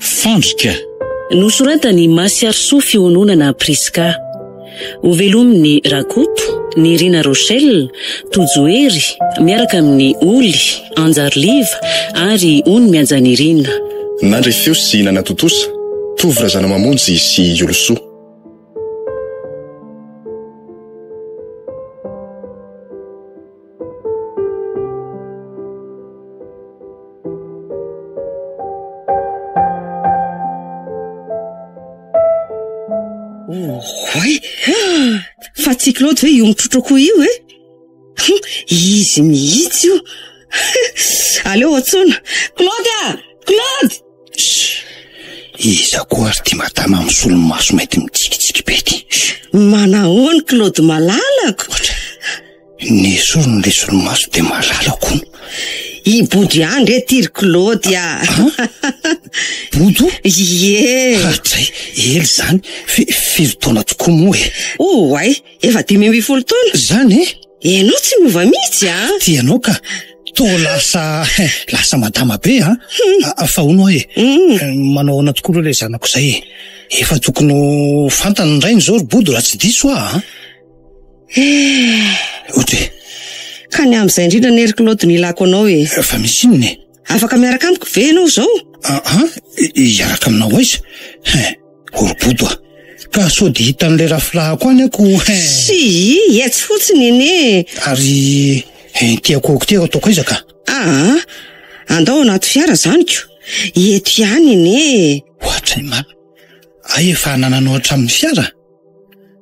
Fandrika nosoratany Masiarso fiononana Priska. Ho velominy Rakoto, ny Rina Rochelle, Tojoery, miaraka amin'ny Oly, Anjarliva ary Ony Mianjanirina. Nandry feo sy nanatotosa, tovy razana mamonjy sy Olosoa. Fa tsy Claude ve io mitrotroko io izy mihitsy io. Aleo atsona Claude Claude. Iza koa ary ty madama amin'ny solomaso mainty mitsikitsiky be ty. Manahoana Claude malalako? Ny sorony le solomaso de malalako. I body andre tiry Claude Bodo? Ie. Hatray, ely zany, firy taona tokoa moa ay, efa 10 taona. Zany Enao tsy miova mihitsy Ty anao ka, to lasa madama be fa hono manao ana tokoa le zanako zay. Efa tokony ho fantany ny rainy zao ry Bodo raha tsy diso Ohatry ka ny am'izay indrindra nery Claude ny ilako anao fa misy inony afaka miaraka amiko ve enao zao? Iaraka aminao aiza? Ry Bodo ka so de hitan'le rafilahako any ako. Sy, tsy fotsiny ene. Ary tiako ataoko aiza ka? Andao anaty fiara zaniko. Eto ihany ene. Ohatray ma. Efa nananao hatramin'ny fiara?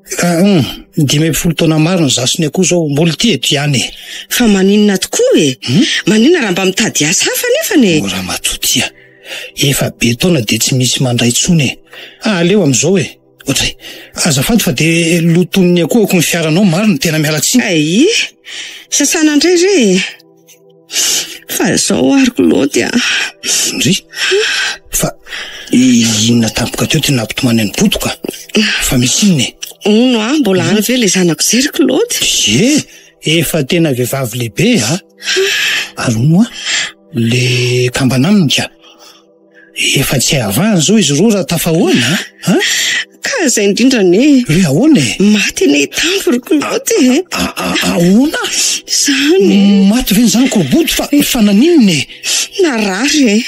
10 taona marina zasony akoho zao mbola ty eto ihany. Fa maninona tokoa maninona raha mba mitady asa hafa nefany Ora matotia. Efa be taona de tsy misy mandray tsony aleo am'izao Ohatray, azafady fa de loton'ny akoho ny fiaranao marina tena miala tsiny. Sasana andray re. Fa zao ary Claude Ndry? Fa inona tampoka teo tena nampitomany any Bodoka? Fa misy inony Uno mbola any ve le zanako zay ry Claude? Efa tena vehivavy lehibe Ary uno le kambanamnika. Efa tsy avahany zao izy roa raha tafahoana Ka zay indrindra ne. Re ahoana Maty ne tampo ry Claude Ahoana? Zany maty ve zany ko Bodo fa naninony narary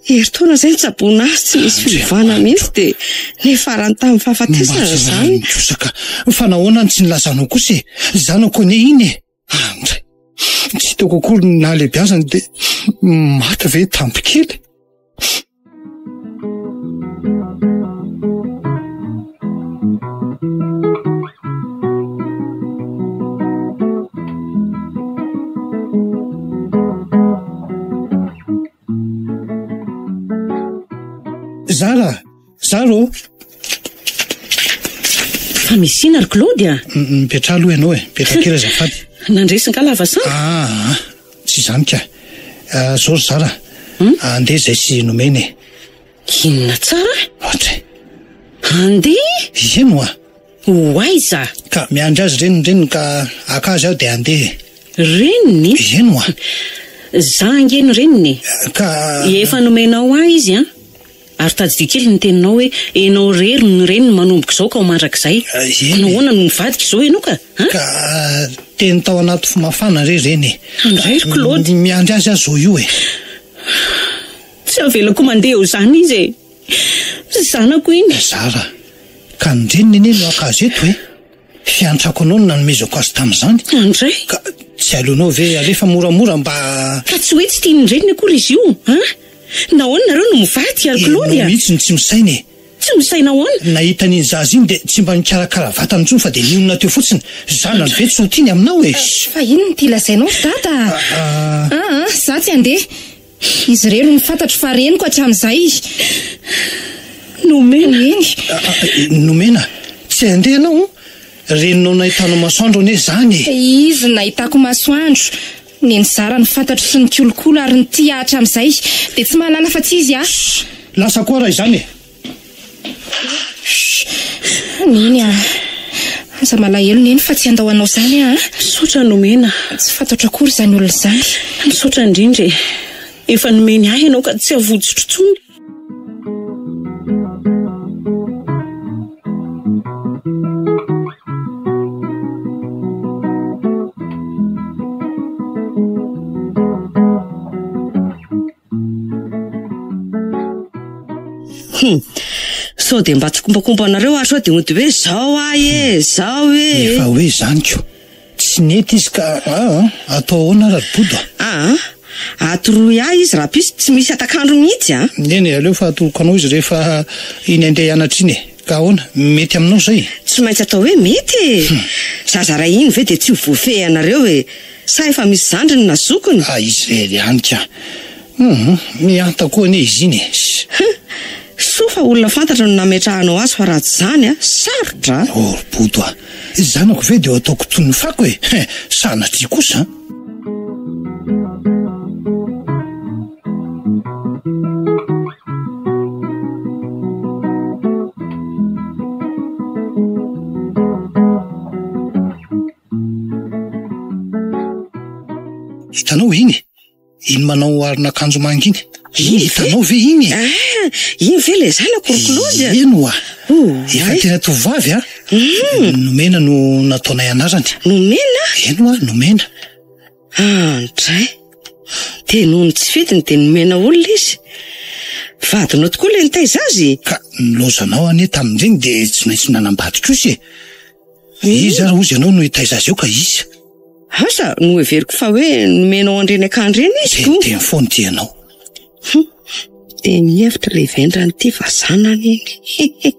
Eritaona zay nitsabona azy tsy misy fivana mihitsy de nefarany tamin'ny fahafatesana zany. Kosaka fa nahoana tsy nilazanao kosa zanako ne iny tsy toko akory nahalehibiazany de maty ve tampo kely. Zaro fa misina ry Claude mipetra aloha ianao mipetra kely azafady. Nandresika lava sa? Tsy zany ka. Zao ry Zara andeha zay sy nomeny Inona tsara? Ohatray andeha? Ino Hoaiza? Ka miandry azy reniny ka akazy aho de andeha. Reniny? Ino Za angeny reniny ka efa nomenao izy ary tadidio kely ny teninao hoe enao rery ny reniny manomboka izao ka ho mandrakizay. Nahoana no mivadika izao ianao ka? Ka teny tao anaty fomafana reny. Andray ry Claude miandry azy azo io tsy avelako mandeha ho zany izy zanako iny. Zara ka ny reniny eny no akazy eto fiantrako anao no nanomezako azy tamin'izany. Andray ka tsy aleonao ve alefa moramora mba ka tsy hoe tsy tiany ny reniny akory izy io nahoana nareo no mivady ary Claude mihitsy ny tsy misainy tsy misaina ahoana nahita ny zazy iny de tsy mba nikarakara vatany intsony fa de nionona teo fotsiny zana ny ve tsy ho tiany aminao fa ino ny ty lazainao data za tsy andeha izy rero ny fantatro fa reniko hatramin'izay nomena tsy andeha anao reninao nahitanao masoandro ane zany izy nahitako masoandro ny Zara ny fantatro sy ny kolokolo ary ny tia hatramin'izay de tsy mahalala fa tsy izy lasa koa raha izany Neny aza malahelo neny fa tsy andahoanao zany Misaotra nomena. Tsy fantatra akory zany olona zany. Misaotra indrindra. Efa nomeny ahy ianao ka tsy avotsotro intsony. Sao dia mba tsy kombakombanareo ary sao dia mody hoe zao zao Efa hoe zany ko. Tsy nety izy ka atao ahoana raha bodo. Atoroy ahy izy raha pisy tsy misy atakandro mihitsy Neny aleo fa atoroko anao izy rehefa iny andeha hianatra iny. Ka ahoana mety aminao zay? Tsy maintsy atao hoe mety zaza ray iny ve dia tsy voafehy anareo sa efa misy zandriny na zokony? Izy re ihany ka. Mianta koa ane izy iny. Sofa olona fantatra no nametrahanao azy fa raha tsy zany sarotra. Bodo zanako ve dia ataoko toy ny fako sanatria kosa. Hitanao iny manao aron'akanjo manga iny. Hitanao ve iny? Iny ve le zana korokolody? Eno efa tena tovavy Nomena no nataonay anarany. Nomena? Eno Nomena. Andray. Dia noho ny tsy fetiny dia nomena olona izy. Vadinao tokoa le nitaiza azy. Ka nilozanao ane tamin'ireny dia tsy maintsy nanambady kosa izy raha ozy ianao no hitaiza azy eo ka izy. Asa no everiko fa hoe nomenao andreny akandreny izy ko. Dia foana ty ianao. Dia mihevitra le vendrany ity vazanany iny.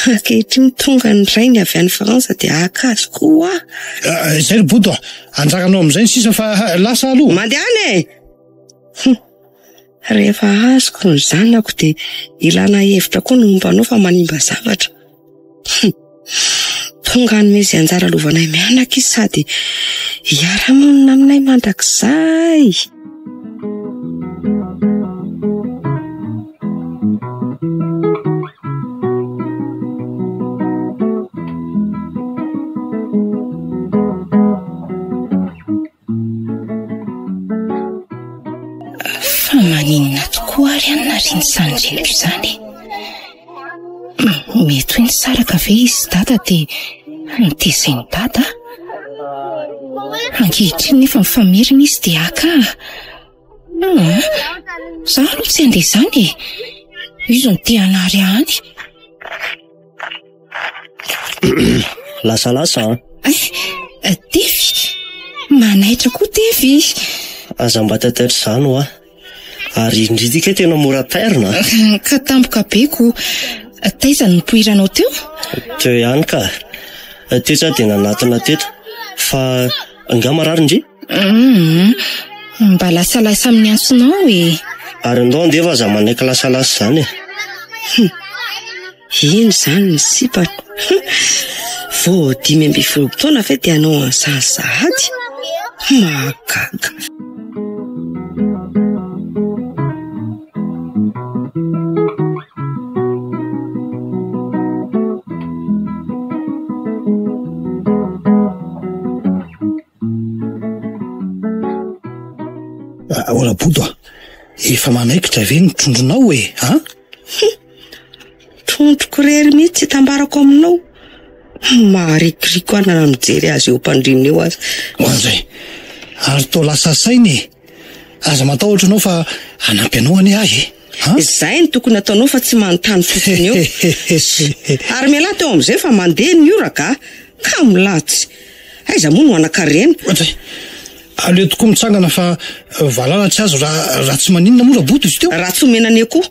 Ankehitriny tonga ny rainy avy any Frantsa dia akazy koa. Zay ry bodo anjaranao amin'izay sisa fa lasa aloha. Mandeha any rehefa azoko ny zanako dia ilana hevitra koa no mombanao fa manimba zavatra. Tonga ny mezy anjara lovanay mianaka izy sady hiara-monina aminay mandrakizay. Fa maninona tokoa ary anona riny sandreko izany. Mety hoe nisaraka ve izy dada dia nitezay ny dada. Ankehitriny nefa mifamerina izy dia aka. Zaho aloha tsy andeha izany izy ny tia anary any. Lasa. Tefy. Manaitra koa Tefy. Aza mba tataitra izany ho ary indridika tena mora tairina. Ka tampoka beko. Taiza ny poiranao teo? Teo ihany ka. Teo za dia nanatina teto. Fa nga marary ndry? Mba lasalasa amin'ny antsonao Ary ndao andefa aza manaiky lasalasa zany Iny zany ny sipana. Vao 5 taona fe dia anao an'izany sahady. Mahagaga. Ora bodo efa manaikitra ve ny trondronao Trondroko rery mihitsy tambarako aminao. Marikiriko ana mijery azy eo mpandrimina eo azy. Hoan'izay ary tao lasa sainy aza matahotra anao fa hanampy anao ane ahy Izay ny tokony ataonao fa tsy manontany fotsiny eo. Ary miala teo amin'izay fa mandeha ny oraka ka milatsy. Aiza moa no anakarena. Aleo tokoa mitsangana fa valala tsy azo raha tsy maninona moa raha boto izy teo. Raha tsy omena any koa.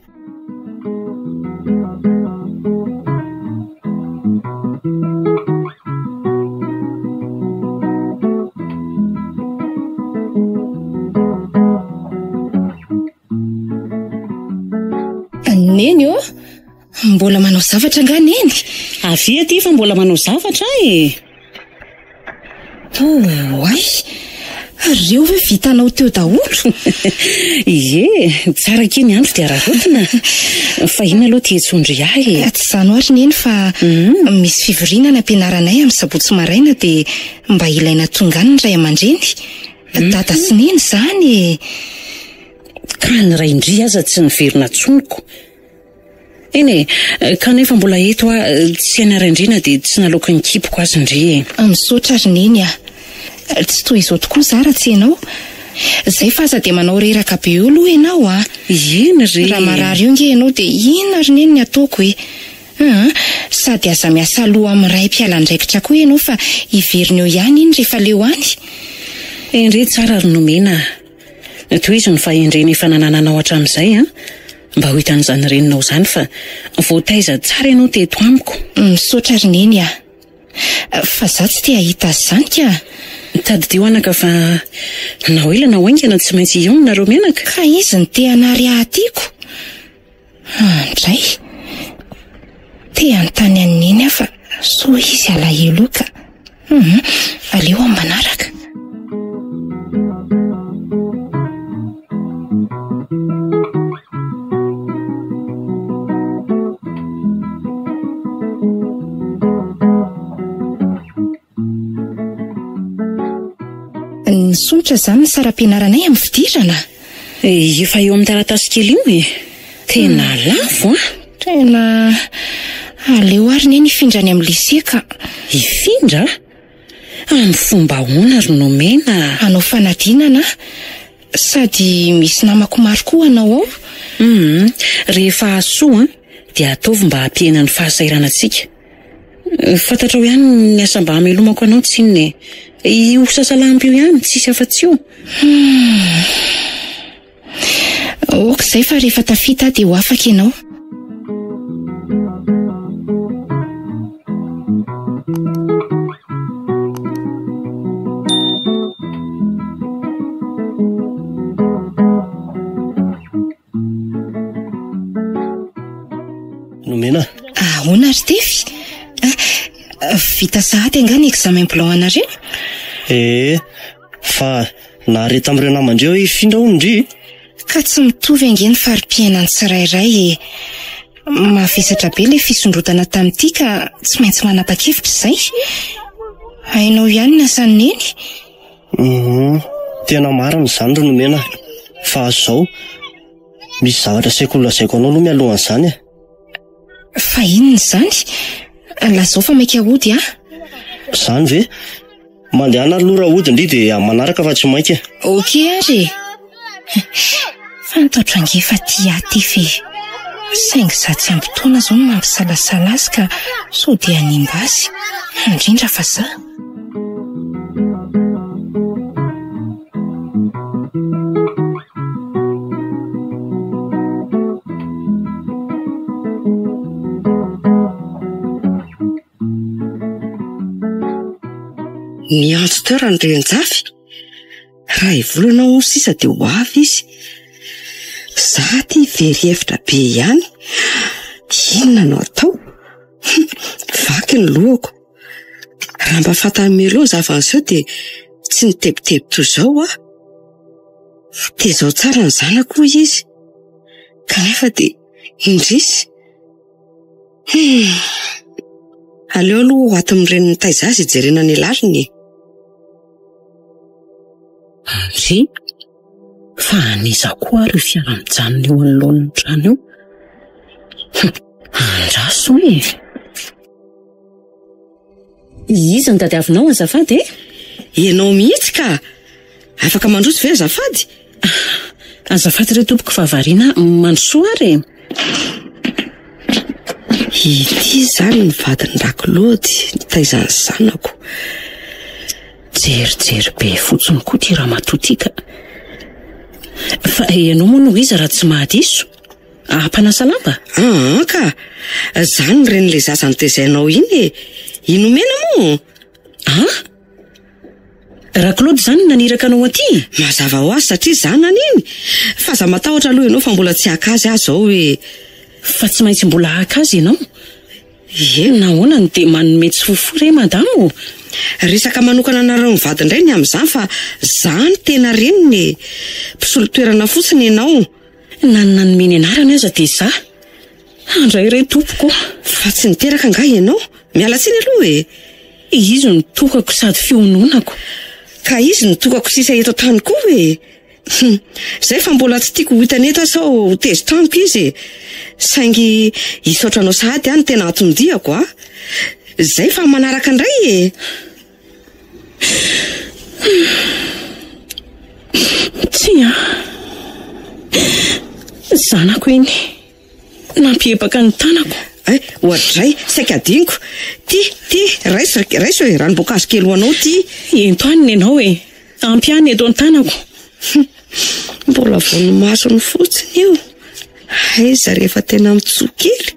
Neny mbola manao zavatra nga neny. Avy aty fa mbola manao zavatra Reo ve vitanao teo daholo? Ie, tsara kely ny andro dia rarotina. Fa ina aloha tia tsondry ahy. Tsy izany oatra neny fa misy fivorinana ampianaranay amin'ny sabotsy maraina dia mba ilaina tonganiny ray aman-dreny. Dada sy neny izany. Ka ny ray indri aza tsy niverina tsonoko. Eny kanefa mbola eto tsy anarandrina dia tsy nalaoko ny kipoko azy indri. Misaotra ry neny tsy toy izao tokoa Zara tsy ianao. Zay fa aza dia manao reraka be eo aloha ianao Iny re. Raha marary io nge ianao dia inona ry neny ny ataoko sady aza miasa aloha amin'ny ray mpialan-draikitra koa ianao fa iverina eo ihany iny rehefa leo any. Endre tsara ry nomena. Toy izy ny fahendreny efa nanananao hatramin'izay mba ho hitan'izany reninao izany fa voataiza tsara ianao teto amiko. Misaotra ry neny fa za tsy tia hita azy izany ka. Tadideo anaka fa na oela na oaingana tsy maintsy ionareo menaka. Ka izy ny te hanary ahatiako. Andray te hanontany any neny fa so izy alahelo ka. Aleo amin'ny manaraka. Nisonitra izany ny saram-pianaranay amin'ny fidirana. Efa eo amin'ny taratasy kely io tena lafo Tena aleo ary neny ifindrany amin'ny lisea ka. Ifindra? Amin'ny fomba ahoana ry nomena? Anao fanadinana sady misy namako maro koa anao ao. Rehefa asoa dia ataovy mba hampiena ny fahasairanantsika. Fantatrao ihany ny asa mba hamelomako anao tsy inona io sasalampy io ihany tsisy afa-tsy io. Okizay fa rehefa tafita dia ho afaka ianao. Nomena. Ahoana ry Tefy? Vita sahady anga ny examen blanc anareo? Fa nahare tamin'ireo namandreo ifindra ondry. Ka tsy mitovy ange ny fari-piainany tsirairay mavesatra be ilay fisondrotana tamin'ity ka tsy maintsy manapa-kevitra izay. Hainao ihany ny asany neny? Tena marina izany ry Nomena. Fa azo izao misy zavatra saiko lazaiko anao aloha mialohan'izany. Fa inona izany? Lazao fa maika hody Izany ve? Mandehana aloha raha hody indri dia manaraka fa tsy mainka. Okey ary. Fantatro ange fa tia Tefy. Saingy za tsy ambotona izao no mampisalasala azy ka so dia hanimba azy. Indrindra fa za. Ny antso teo raha ny renjafy. Raha ivolana ho sisa dia ho avy izy. Za ty very hevitra be ihany. Inona no atao? Vaky ny lohako. Raha mba fantany meloa zavan'izao dia tsy nitebiteby toy izao dia izao tsara ny zanako izy. Kanefa dia indrisy. Aleo aloha ho ato amin'ireny nitaiza azy hijerena ny laliny. Andry, fa aniza koa ary fiara-mijanona eo anoloan'ny trano io. Andraso Iza ny tadiavinao azafady Ianao mihitsy ka. Afaka mandroso ve azafady? Azafady re tompoko fa variana mandrosoa ary. Ity zany ny vadiny Rakolody nitaizany zanako. Jerijery be fotsiny koa ty raha matotika. Fa ianao moa no iza raha tsy mahadiso? Ampanasa lamba? Ka zany ren'le zazany tezainao iny Inomena moa? Rakolody zany naniraka anao aty? Mazava ho azy satria zanany iny. Fa za matahotra aloha ianao fa mbola tsy haka azy aho zao Fa tsy maintsy mbola haka azy ianao? Nahoana dia manome tsy fofore madamo? Resaka manokana anareo mivady indray ny amin'izany fa zany tena reniny. Mpisolo toerana fotsiny ianao. Nanomeny anarany aza dia za. Andray ray tompoko. Fa tsy niteraka angaha ianao. Miala tsiny aloha e. Izy no tokako sady fiononako. Ka izy no tokako sisa eto tany koa e. Zay fa mbola tsy tiako hitany eto sao tezy tamiko izy. Saingy hisaotranao sahady any tena atomdiako a. Zay fa manaraka indray e. Tsia. Zanako iny. Nampiepaka ny tanako. Ohatray, saika adiniko. Ty, raiso e, ranom-boankazo kely ho anao ty. Ento aniny ianao e. Ampiany eto ny tanako. Mbola vono maso ny fotsiny io. Aiza rehefa tena mitsoa kely.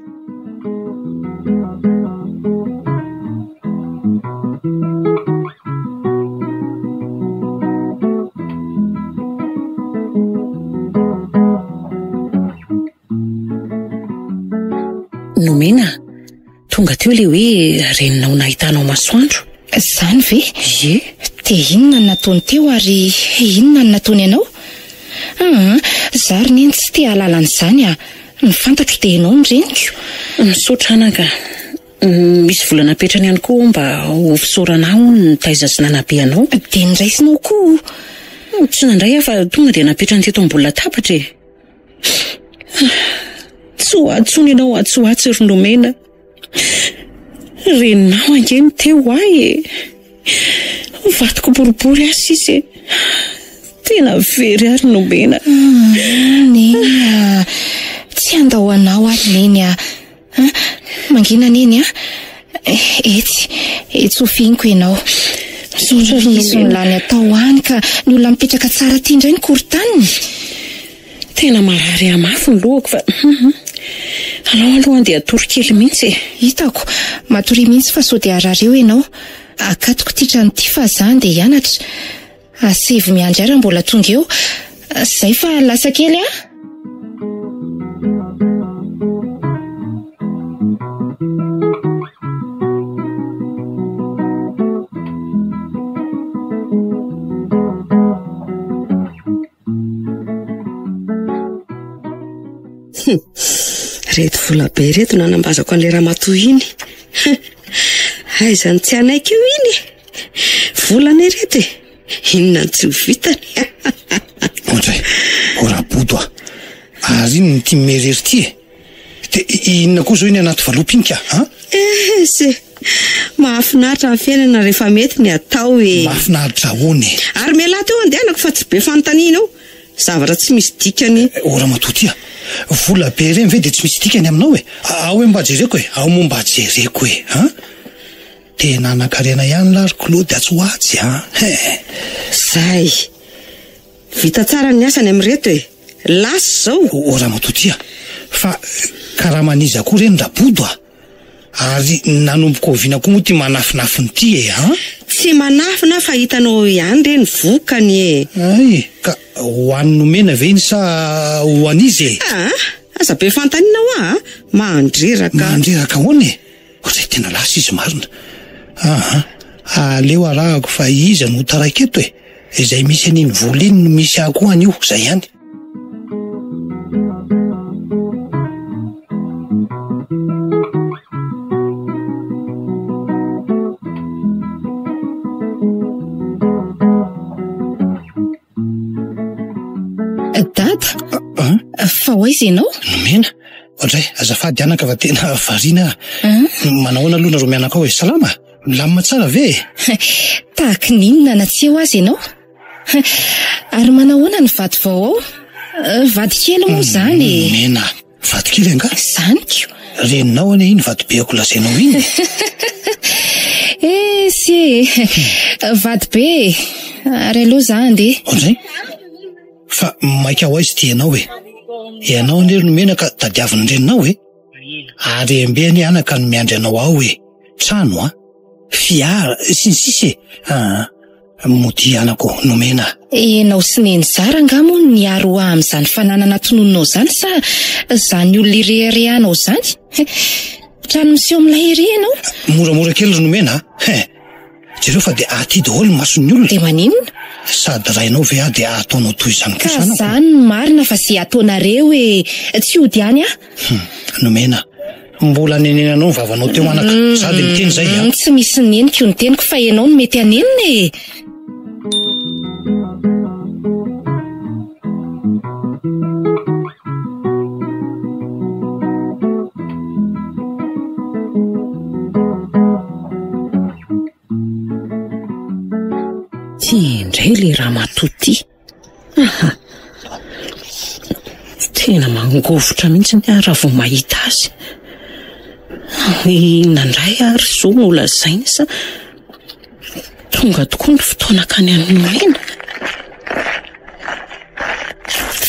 Nomena, tonga teo le hoe reninao nahitanao masoandro. Zany ve? Ye. Dia inona nataony teo ary inona nataony ianao? Zary neny tsy te hahalala an'izany a. Ny fantatro dia ianao ny reniko. Misaotra anaka. Misy volana petrany ihany koa mba ho fisaoranao ny taiza sy nanabe anao. Dia niraisinao koa. Tsy nandray fa tonga dia napetrany teto ambony latabatra e. Tsoatsony ianao atsoatsy ry Nomena. Reninao angeny teo ahy e. Vatiko boribory azy izy e. Tena very ary Nomena. Neny tsy andao anao ary neny a. Mangina neny a. Etsy ho fianiko ianao. Misaotra ry Nomena. Izy nolany atao any ka ny olona mipetraka tsara ty indray ny korontaniny. Tena marary amafy ny lohako fa alao aloha dia torokely mihitsy. Hitako, matory mihitsy fa sao dia arareo ianao. Akatoko ty trano ty fa zany dia hianatra. Asevy miandry ara mbola tonga eo. Zay fa lasa kely a? Reto vola be reto nanambazako an'le ramatoa iny. Aiza ny tsy anaiky io iny. Volana reto e. Inona ny tsy ho vitany. Ohatray, orabodo a. Ary iny ny tia mimerery ty e. Dia inona koa zao iny anaty valopinka a? Se mahafinaritra ny fiainana rehefa mety ny atao e. Mahafinaritra ahoana e. Ary miala teo andehanako fa tsy be fanontaniana eo. Zavatra tsy misy dikany. Ora matoa ty a. Vola be reny ve dia tsy misy dikany aminao e. Ao mba jereko e. Ao mba jereko e. Tena anakarena ihany lariko loha dia tsy ho atsy Zay. Vita tsara ny asany amin'ireto e. Lasa zao. Ora matoa ty a. Fa karaha maniza koa reny rabodo a. Ary nanomboka oviana koa moa ty manafinafiny ty e. Tsy manafina fa hitanao ihany reny vokany e. Ay, ka ho an'ny Nomena ve iny sa ho an'izy e? Aza be fantaniana ho a. Mandreraka. Mandreraka hoana e. Ohatray tena lasa izy marina. Aleo arahako fa iza no taraiky eto e. Izay misy an'iny vola iny no misy akoa an'io. Zay ihany. Dada, fa hoaiza ianao? Nomena, ohatray, azafady anaka fa tena variana. Manahoana aloha nareo mianakao e. Salama? Milamina tsara ve? Tahaka ninona na tsy eo azy ianao? Ary manahoana ny vady vao ao? Vady kely moa zany e. Nomena, vady kely anga? Zaniko. Reninao ane iny vady be ako lazainao iny. Vady be. Ary aloha zany de. Ohatray? Fa maika ho aizy ty ianao e. Ianao ane ry Nomena ka tadiavina ndreninao e. Ary embeny anaka no miandry anao ao e. Trano a. Fiara, sy ny sisy e. Mody anako Nomena. Ianao sy neny zara nga moa ny aro amin'izany fananana tonononao zany sa zany olona ireharehanao zany? Trano miseho amin'ilay ery ianao? Moramora kely ry Nomena. Jereo fa dia aty daholo ny mason'ny olona. Dia maninona? Sady rainao ve a dia ataonao toy izany Ka kosa. izany no marina fa izay ataonareo hoe tsy ody ihany Nomena, mbola nenenanao ny vavanao teo anaka. Sady miteny izay Tsy misy neniko io ny teniko fa ianao no mety hanenina e. Indray le raha matoty. Tena mangovotra mihitsy ny raha vao mahita azy. Nandray ary zo no lazaina sa tonga tokoa ny fotoana kany amin'ny Nomena.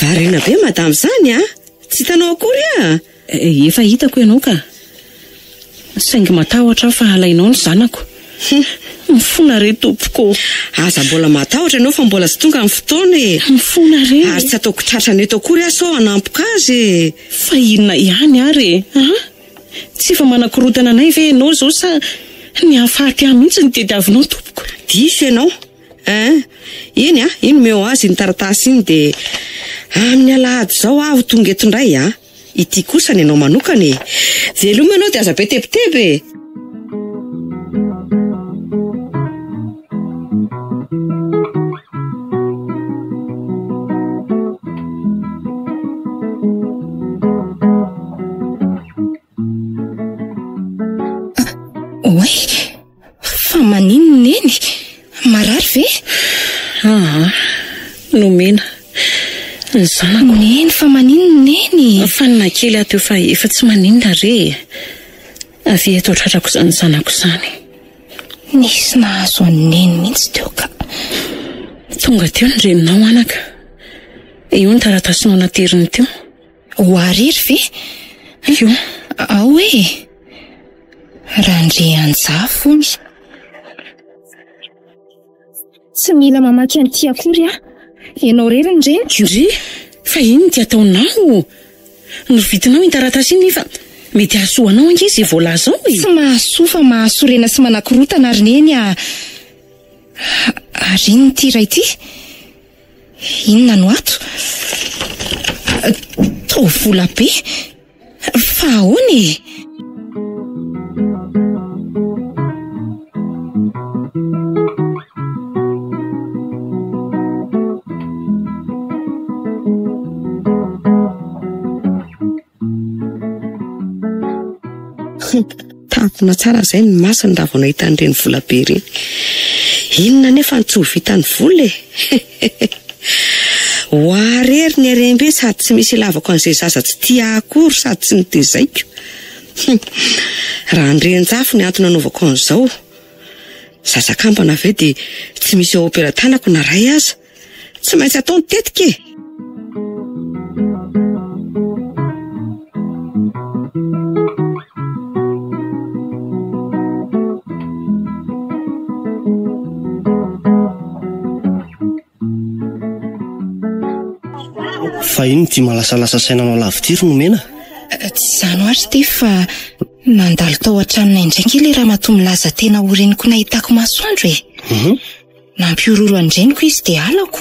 Varina be madame zany tsy hitanao akory Efa hitako ianao ka. Saingy matahotra fa alainao ny zanako. Mifona re tompoko. Aza mbola matahotra ianao fa mbola tsy tonga amin'ny fotoana Mifona re. Ary tsy ataoko tratrana eto akory sao anampoko azy. Fa inona ihany ary tsy fa manakorotana anay ve ianao zao sa ny hafaty ahy mihitsy ny tediavinao tompoko. Diso ianao iny iny meo azy ny taratasy iny de amin'ny alahady zao avy tonga eto indray ity kosa ny ianao manokana veloma ianao de aza be tebiteby Oay, fa maninona neny? Marary ve? Nomena, ny zanako. Neny fa maninona neny? Fanina kely ato fa efa tsy maninona re. Avy eto tratrako izany zanako izany. Nisy nahazo any neny mihitsy teo ka. Tonga teo ny reninao anaka. Io ny taratasinao nateriny teo. Ho ariry ve? Io. Ao e. Randre anjafony. Tsy mila mamaky an'ity akory Ianao rery ny reny. Indry, fa iny ty ataonao. Novitinao iny taratasy iny fa mety hahasoanao angizy voalazao Tsy mahasoa fa mahasorena sy manakorotana ary neny Ary iny ty ray ty? Inona no ato? Tao vola be. Fa ahoana Tampona tsara zay ny masiny raha vao nahita an'ireny vola be ireny. Inona nefa tsy ho vitany vola Ho arery ny arembe sady tsy misy lavako an'izay zaza tsy tia akory sady tsy nitezaiko. Raha andren-jafo ny antony anaovako an'izao. Zazakambana ve dia tsy misy ao opera-tanako na ray aza. Tsy maintsy ataony tetika Fa iny ty malasalasa sainanao lavitiro Nomena? Tsy zano ary ty fa nandalo tao an-tranonay indraiky le raha matoa milaza tena oreniko nahitako masoandro Nampiororo andreniko izy dia alako.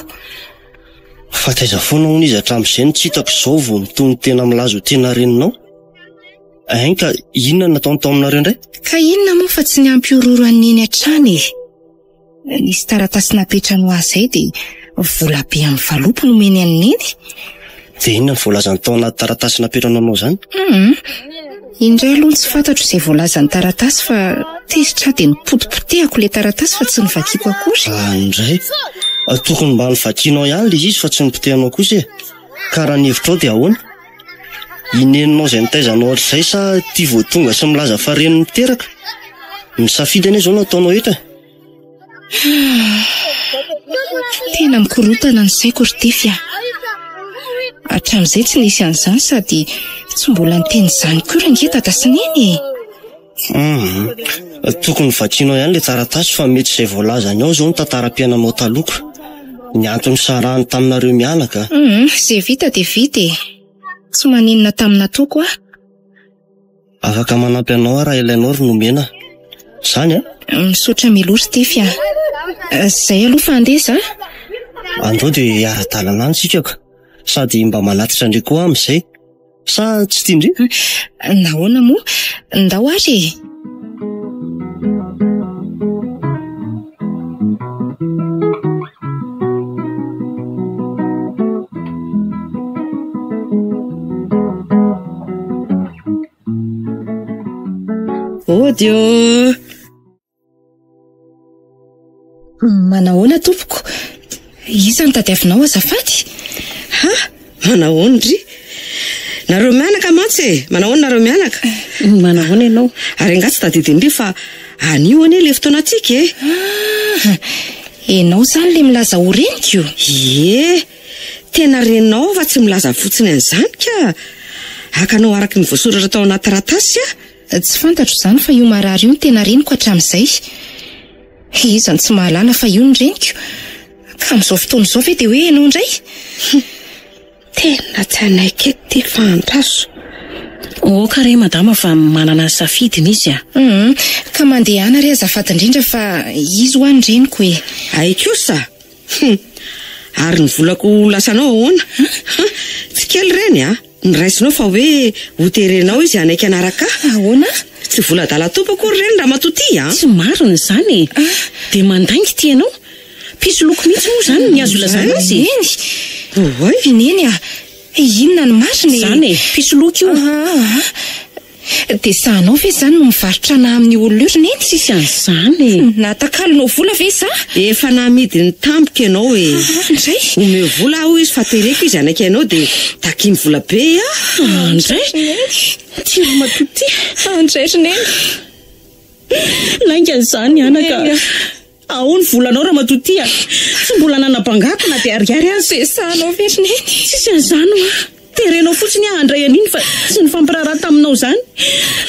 Fa taiza foana hono izy hatramin'izay tsy hitako izao vao mitony tena milaza ho tena reninao. Ka inona nataony tao aminareo indray? Ka inona moa fa tsy ny ampiororo an'iny hatrany Nisy taratasy napetrany ho azy zay dia vola be amin'ny valopy nomeny an'iny. Dia inona ny voalazany tao anaty taratasy napetranao anao izany? Indray aloha tsy fantatro izay voalazany taratasy fa tezitra dia nipotipotehako le taratasy fa tsy nivakiako akory. Indray tokony mba nivakianao ihany le izy fa tsy nipotehanao kosa ka raha ny hevitrao dia ahoana? Ineninao izay nitaizanao ohatr'izay sa tia vao tonga sy milaza fa reny miteraka? Misafidy anie izao no ataonao eto Tena mikorotana ny saiko ry tefy Hatramin'izay tsy nisy an'izany sady tsy mbola niteny izany koa rangeta tasy neny Tokony vakianao ihany le taratasy fa mety izay voalazany ao izao ny tantaram-piainanao taloka. Ny antony sarahany taminareo mianaka. Izay vita dia vita Tsy maninona tamina toko afaka manampy anao raha ilainao ry Nomena. Zany misotra milosy Stefy a. Zay aloha fa andesa. Andao dia ara-dalana any tsika ka. Sady mba malatitra ndray koa amin'izay. Sa tsy tiandry? Nahoana moa? Ndao ary. Odio. Manahoana tompoko? Iza ny tadiavinao azafady? Ha? Manahoana ry? Nareo mianaka mantsy e? Manahoana nareo mianaka? Manahoana ianao? Ary nga tsy tadidindry fa anio anie le fotoana atsika e? Enao zany le milaza ho reniko? Ie, tena renao fa tsy milaza fotsiny an'izany ka. Hakanao araky ny voasoratra tao anaty taratasy a? Tsy fantatro zany fa io marary io ny tena reniko hatramin'izay. Izany tsy mahalala fa io ny reniko. Ka amin'izao fotoana izao ve dia hoe ianao indray? Tena tsy anaiky ety fantaso. Ka re madama fa manana safidiny izy a. Ka mandehana re azafady indrindra fa izy ho any reniko e. Ay kosa. Ary ny volako lasanao ahoana? Tsy kely reny a. Niraisinao fa hoe hoterenao izy anaiky anaraka. Ahoana? Tsy vola dala tompoko reny raha matoty a. Tsy marina izany. Dia mandaingy ty ianao. Piso loko mihitsy moa zany ny azo lazana azy. Oy, neny a. Inona ny marina e? Zany e, piso loko io. Dia sahanao ve zany no mivarotra na amin'ny olona io neny? Sisy an'izany. Natakalonao vola ve sa? Efa namidy ny tampoka ianao e. Indray? Ome vola aho izy fa tereko izy anaiky ianao dia takiny vola be a. Indray? Tsy matoty. Indray neny. Lainga izany anaka. Ahoana volanao raha matoty a? Tsy mbola nanabangakana dia ariary azy. Sahanao ve neny? Tsisy an'izany oa. Terenao fotsiny handray an'iny fa tsy ny fampiraharaha taminao zany.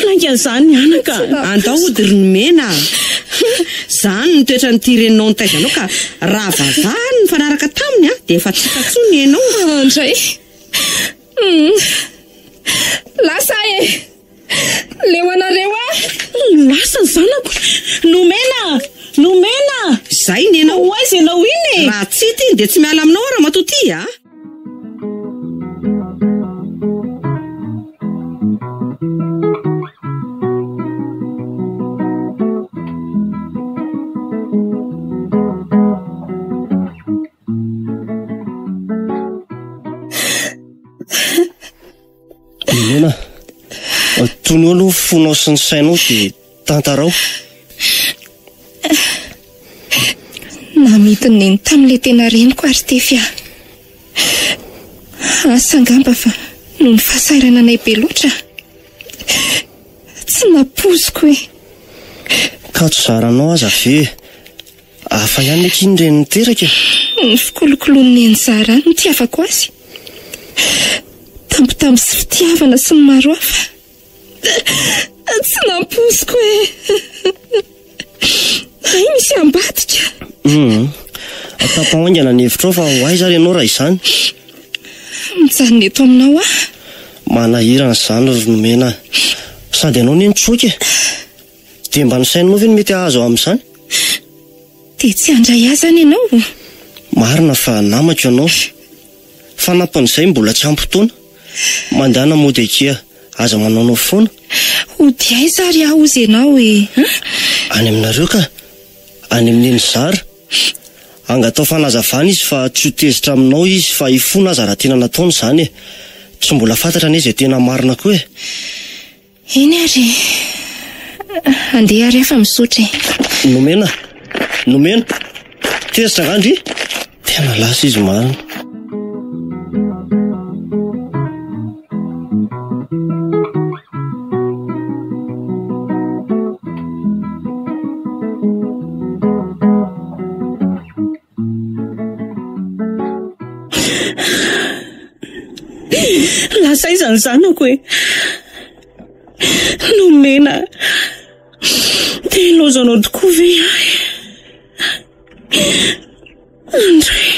Lainga izany anaka. Andao ody ry Nomena. Zany ny toetra ny tirenao ny taizanao ka raha vavahany ny fanaraka taminy a dia efa tsy tatsony ianao. Indray. Lasa e. Leo anareo a. Lasa ny zanako. Nomena. Zay ny ianao. Hoaizy ianao iny e. Raha tsy ity dia tsy miala aminao raha matoty a. Nomena, tony aloha fonao sy ny sainao dia tantarao. Namidiny neny tamin'ilay tena reniko ary Stefy a. Asa angamba fa noho ny fahasairana anay be loatra. Tsy napoziko e. Ka tsy zaranao aza ve? Hafa ihany akiny reny niteraka. Ny fikolokolony neny zara ny tiavako azy. Tampotampo sy fitiavana sy ny maro hafa. Tsy napoziko e. Ay misy ambadika. Atapahoaingana ny hevitrao fa hoaiza ry ianao raha izany? Mijanona eto aminao a. Manahirana izany ry Nomena. Sady ianao neny tsoika. Dia mba ny sainao ve ny mety azo amin'izany? Dia tsy handray azany ianao. Marina fa namako ianao. Fanampan'izay mbola tsy ampy-taona. Mandana modekea aza manaonao foana. Ody aiza ary aho ozy ianao e. Any aminareo ka. Any amin'iny zara. Angatao fanazavana izy fa tsy ho tezitra aminao izy fa hifona aza raha tena nataony izany e. Tsy mbola fantatra ny izy tena marina koa e. Eny ary. Andeha ary efa misotra e. Nomena. Tezitra ngandry. Tena lasa izy marina. Lasa izany zanako e. Nomena. Dia ilaozanao tokoa ve ahy? Andray.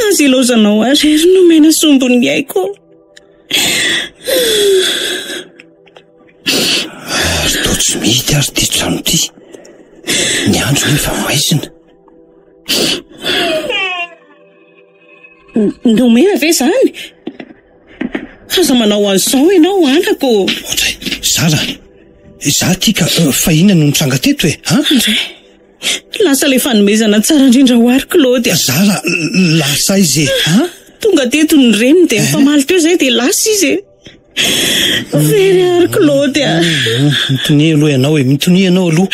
Azy ilaozanao azy ry Nomena sombony aiko. tsy mety ary ty trano ty. Ny andro efa maizina. Nomena ve zany? Aza manao an'izao ianao anako. Ohatray, Zara, za tia ka fa inona no nitranga teto e? Andray, lasa ilay fanomezana tsara indrindra ho ary Claude. Zara, lasa izy Tonga teto ny reniny dia mifamaly teo izay dia lasa izy. Very ary Claude. Mitony aloha ianao e, mitony ianao aloha.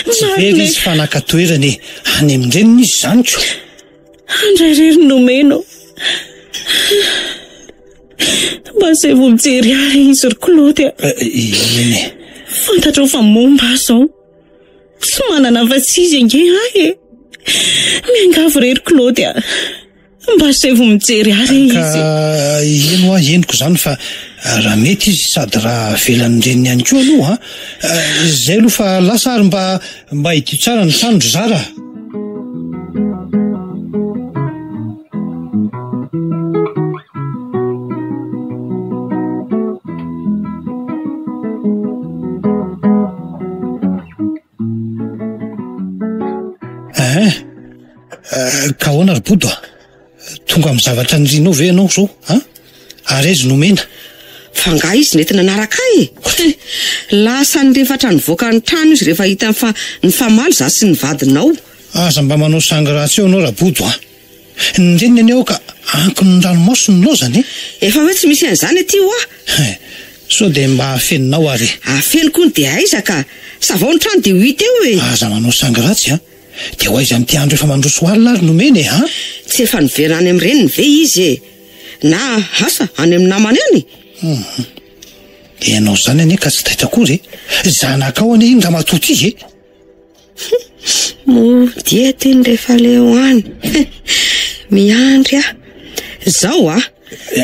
Tsy very izy fa naka-toerany any amin'ny reniny izy zaniko. Andray rery nomeno. Mba izay vao mijery ary izy ry Claude. Iny e. Fantatrao fa momba zao. Tsy manana afa-tsy izy ange ahy e. Miangavy rery Claude. Mba izay vao mijery ary izy. Eno henoko zany fa raha mety izy sady raha velan'ny reniny ihany koa aloha zay aloha fa lasa ary mba hidio tsara ny trano Zara. Ka ahoana ry Bodo? Tonga amin'ny zavatra nirianao ve ianao zao? Araizy nomena. Fanga izy nentina naraka e. Lasa ny rehefa trano voaka ny trano izy rehefa hita ny famaly za sy ny vadinao. Aza mba manao sangratsy eo anao ry Bodo Ny reniny anao ka ankony ny ranomasony nao zany. Efa hoe tsy misy an'izany aty ho so de mba afeninao ary. Afeniko ny dia aiza ka savao ny trano dia ho hita eo e. Aza manao sangratsy dia ho aiza amin'ity andro efa mandroso alina ary nomena e Tsy efa niverina any amin'ny reniny ve izy e. Na asa any amin'ny namany any. Ianao zany ane ka tsy taitra akory zanakao ane iny raha matoty izy Mo dia teny rehefa leo any. Miandry zao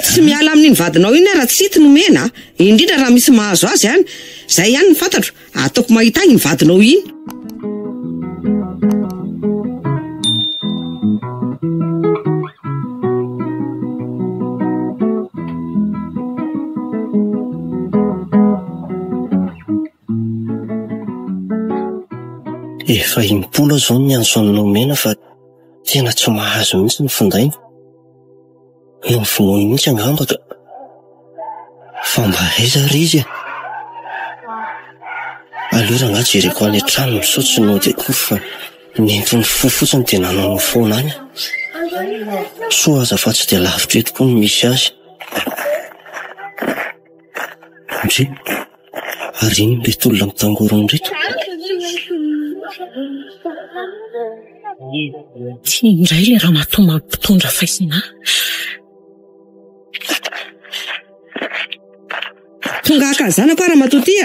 tsy miala amin'iny vadinao iny raha tsy hita nomena. Indrindra raha misy mahazo azy any. Zay ihany ny fantatro. Ataoko mahita ny vadinao iny. Efa impolo zao ny andro ny nomena fa tena tsy mahazo mihitsy ny findainy. Eo ny vonoiny mihitsy angamba ka fa mba aiza ry izy alora nga jereko any trano misaotsy no dia koa fa nentony fo fotsiny dia nanao ny foana any. So aza fa tsy dia lavitra eto koa ny misy azy. Ndry ary iny mety olona mitangorony reto. Ty indray le raha mampitondra fahisina. Tonga akazanako raha matoty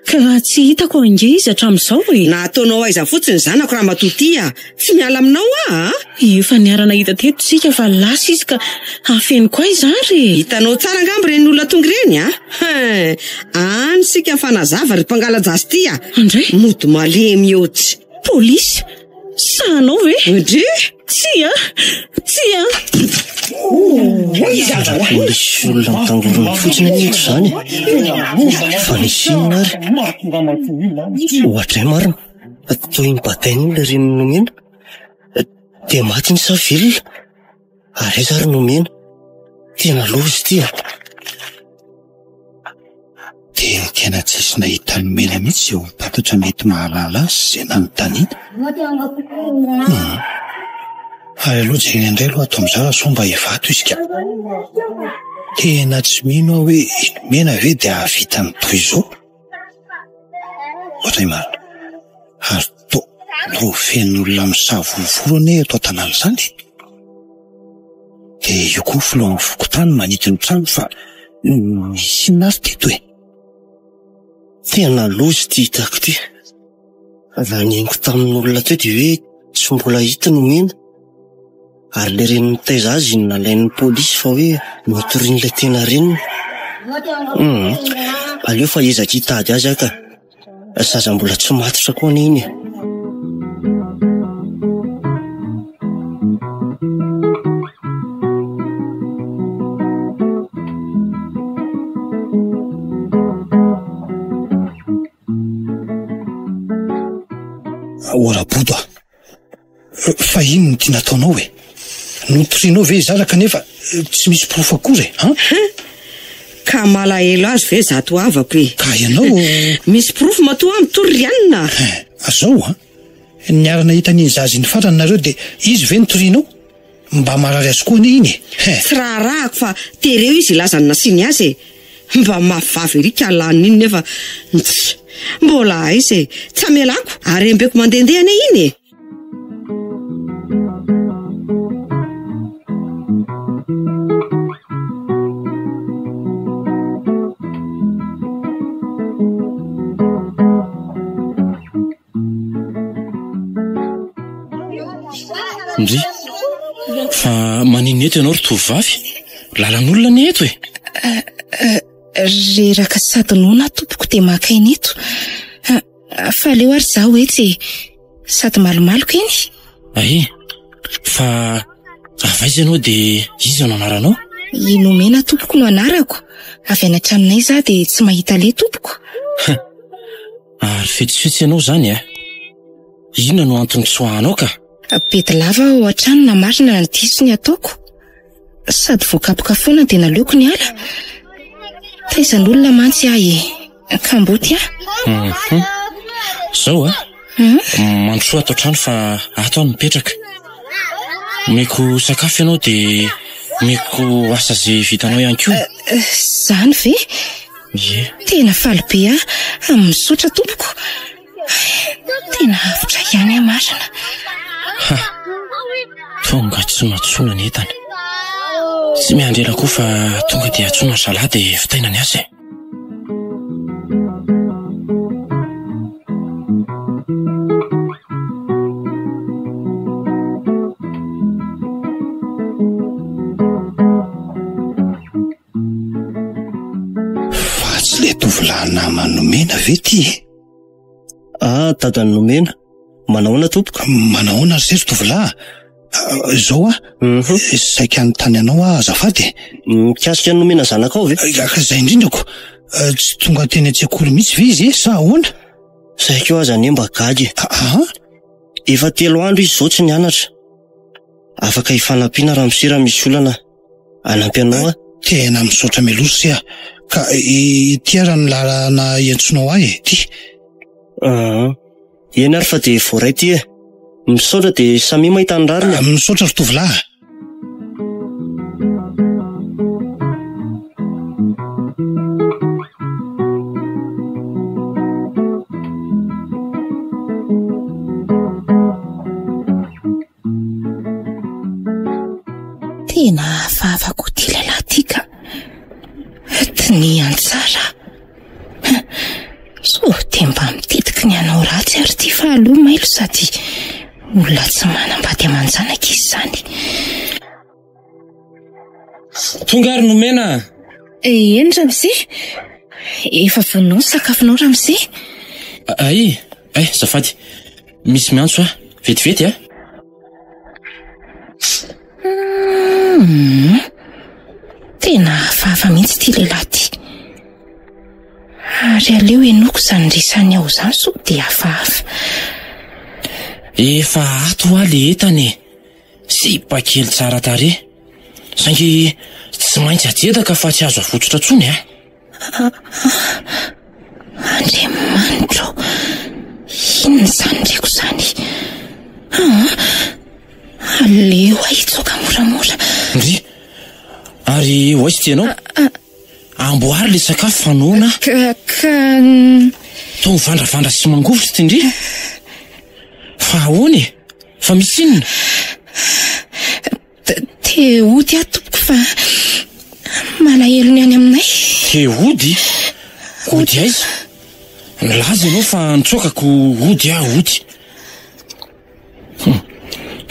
Ka tsy hitako ange izy hatramin'izao e. Na ataonao aiza fotsiny zanako raha matoty tsy miala aminao Efa niarana hita teto sika fa lasa izy ka afeny koa izy ary. Hitanao tsara angambo reny olona tonga reny any sika fanazava ry mpangalajazy ty Andray, mody malemy eotsy. polisy sa anao ve? Ndry Tsy Misy olona mitangorony fotsiny nito zany fa nisy inona ary ohatray marina toy ny batainy iny le reniny nomena dia maty ny savilona ary aiza ary nomena tena lozy ty dia tena tsisy nahita nomena mihitsy eo tatatra mety mahalala azy izay nanontaniana. Ary aloha jereny indray aloha atao mizara so mba hivato izy ka tena tsy mino aho hoe nomena ve dia havita ny toy izao. Ohatray marina ary to fen'olona misavovoro ane atao tanàna izany dia io koa filohan'ny fokotany manity ny trano fa misy inona ary teto tena lozy ty hitako ty. Raha nieniko tamin'olona teo dia hoe tsy mbola hita nomena ary le reniny taiza azy nalain'ny polisy fa hoe notorian'ilay tena reniny. Aleo fa ezaka hitady azy aka saza mbola tsy matotra koa ny iny Orabodo fa ino no tiana ataonao e? Notorianao ve zara kanefa tsy misy porofo akory e? Ka malahelo azy ve zato avako e? Ka ianao misy porofo matoa mitorianina. Azao niarana hitan'iny zazy ny farany nareo de izy ve notorianao? Mba marary azy koa iny e? Tsy raharahako fa tereo izy ilazany nasiany azy e. Mba mavavy ery ka laniny iny nefa mbola aizy e. Tsy amelako ary embeko mandendehana iny e. Ndry fa manino eto ianao ry tovovavy? Lalan'olona ny eto e? Reraka sadinona tompoko de makaina eto. Fa leo ary zaho etsy sady malomaloko iny. Ae, fa avaiza ianao de iza no anaranao? Inomena tompoko no anarako. Avy any an-tranonay za de tsy mahita le tompoko. Ary fetsifetsy ianao zany a? Inona no antony tsoahanao ka? Bedy lava ao an-trano na marina na diso ny ataoko. Sady voakapoka foana de naleoko ny ala. Taizan'olona mantsy ahy ka mboty Zao mandrosoa ato an-trano fa ato aho mipetraka. Omeko sakafo ianao de omeko asa zay vitanao ihany koa. Zany ve? Ie. Tena faly be misotra tompoko. Tena avotra ihany marina. Tonga tsy matsona ny entana. Tsy miandrela koa fa tonga dia atsona zala de fitaina ny asa. Fa tsy le tovolahy namany nomena ve ty? Dadany nomena. Manahoana tompoko? Manahoana ry zery tovolahy? Zao saika anontany anao azafady. Mikasika ny nomena zanakao ve? Zay indrindrako. Tsy tonga teny an-tsekoly mihitsy ve izy sa ahoana? Saika eo aza ny mba gagy. Efa 3 andro izy zao tsy nianatra. Afaka hifanampiana raha misira misy olana anampy anao Tena misaotra melosy ka ity ara ny lalana iantsonao ahy ty. Eny ary fa de voaray ty e. Misaotra de samy mahita ny rariny. Misaotra ry tovolahy. Tena afavako ty lehilahy ty ka. Tiny antsara. So de mba mitetiky ny anao ratsy ary ty fahaloha mailo sady olona tsy manambady amanjanaka izy zany. Tonga ary nomena. Eny Ramose? Efa vonao ny sakafonao Ramose? Ai, zafady. Misy miantso vetivety Tena hafahafa mihitsy ty lehilahy ty. Ary aleo enoko zany resany ao zany so de hafahafa. Efa ato le entany. Sy pakely tsara tare. Saingy tsy maintsy ajetaka fa tsy azo avotsitra tsony Andriamanitra, inona zany reko zany? Aleo ahitsoka moramora. Ndry, ary hoaizy tianao? Amboary le sakafo fanoana. To mivandravandra sy mangovitra ty ndry. Fa ahoana fa misy inona? Te ody tompoko fa malahelo ny any aminay. Te ody? Ody aiza? Nilaza ianao fa nitsokako ody ody.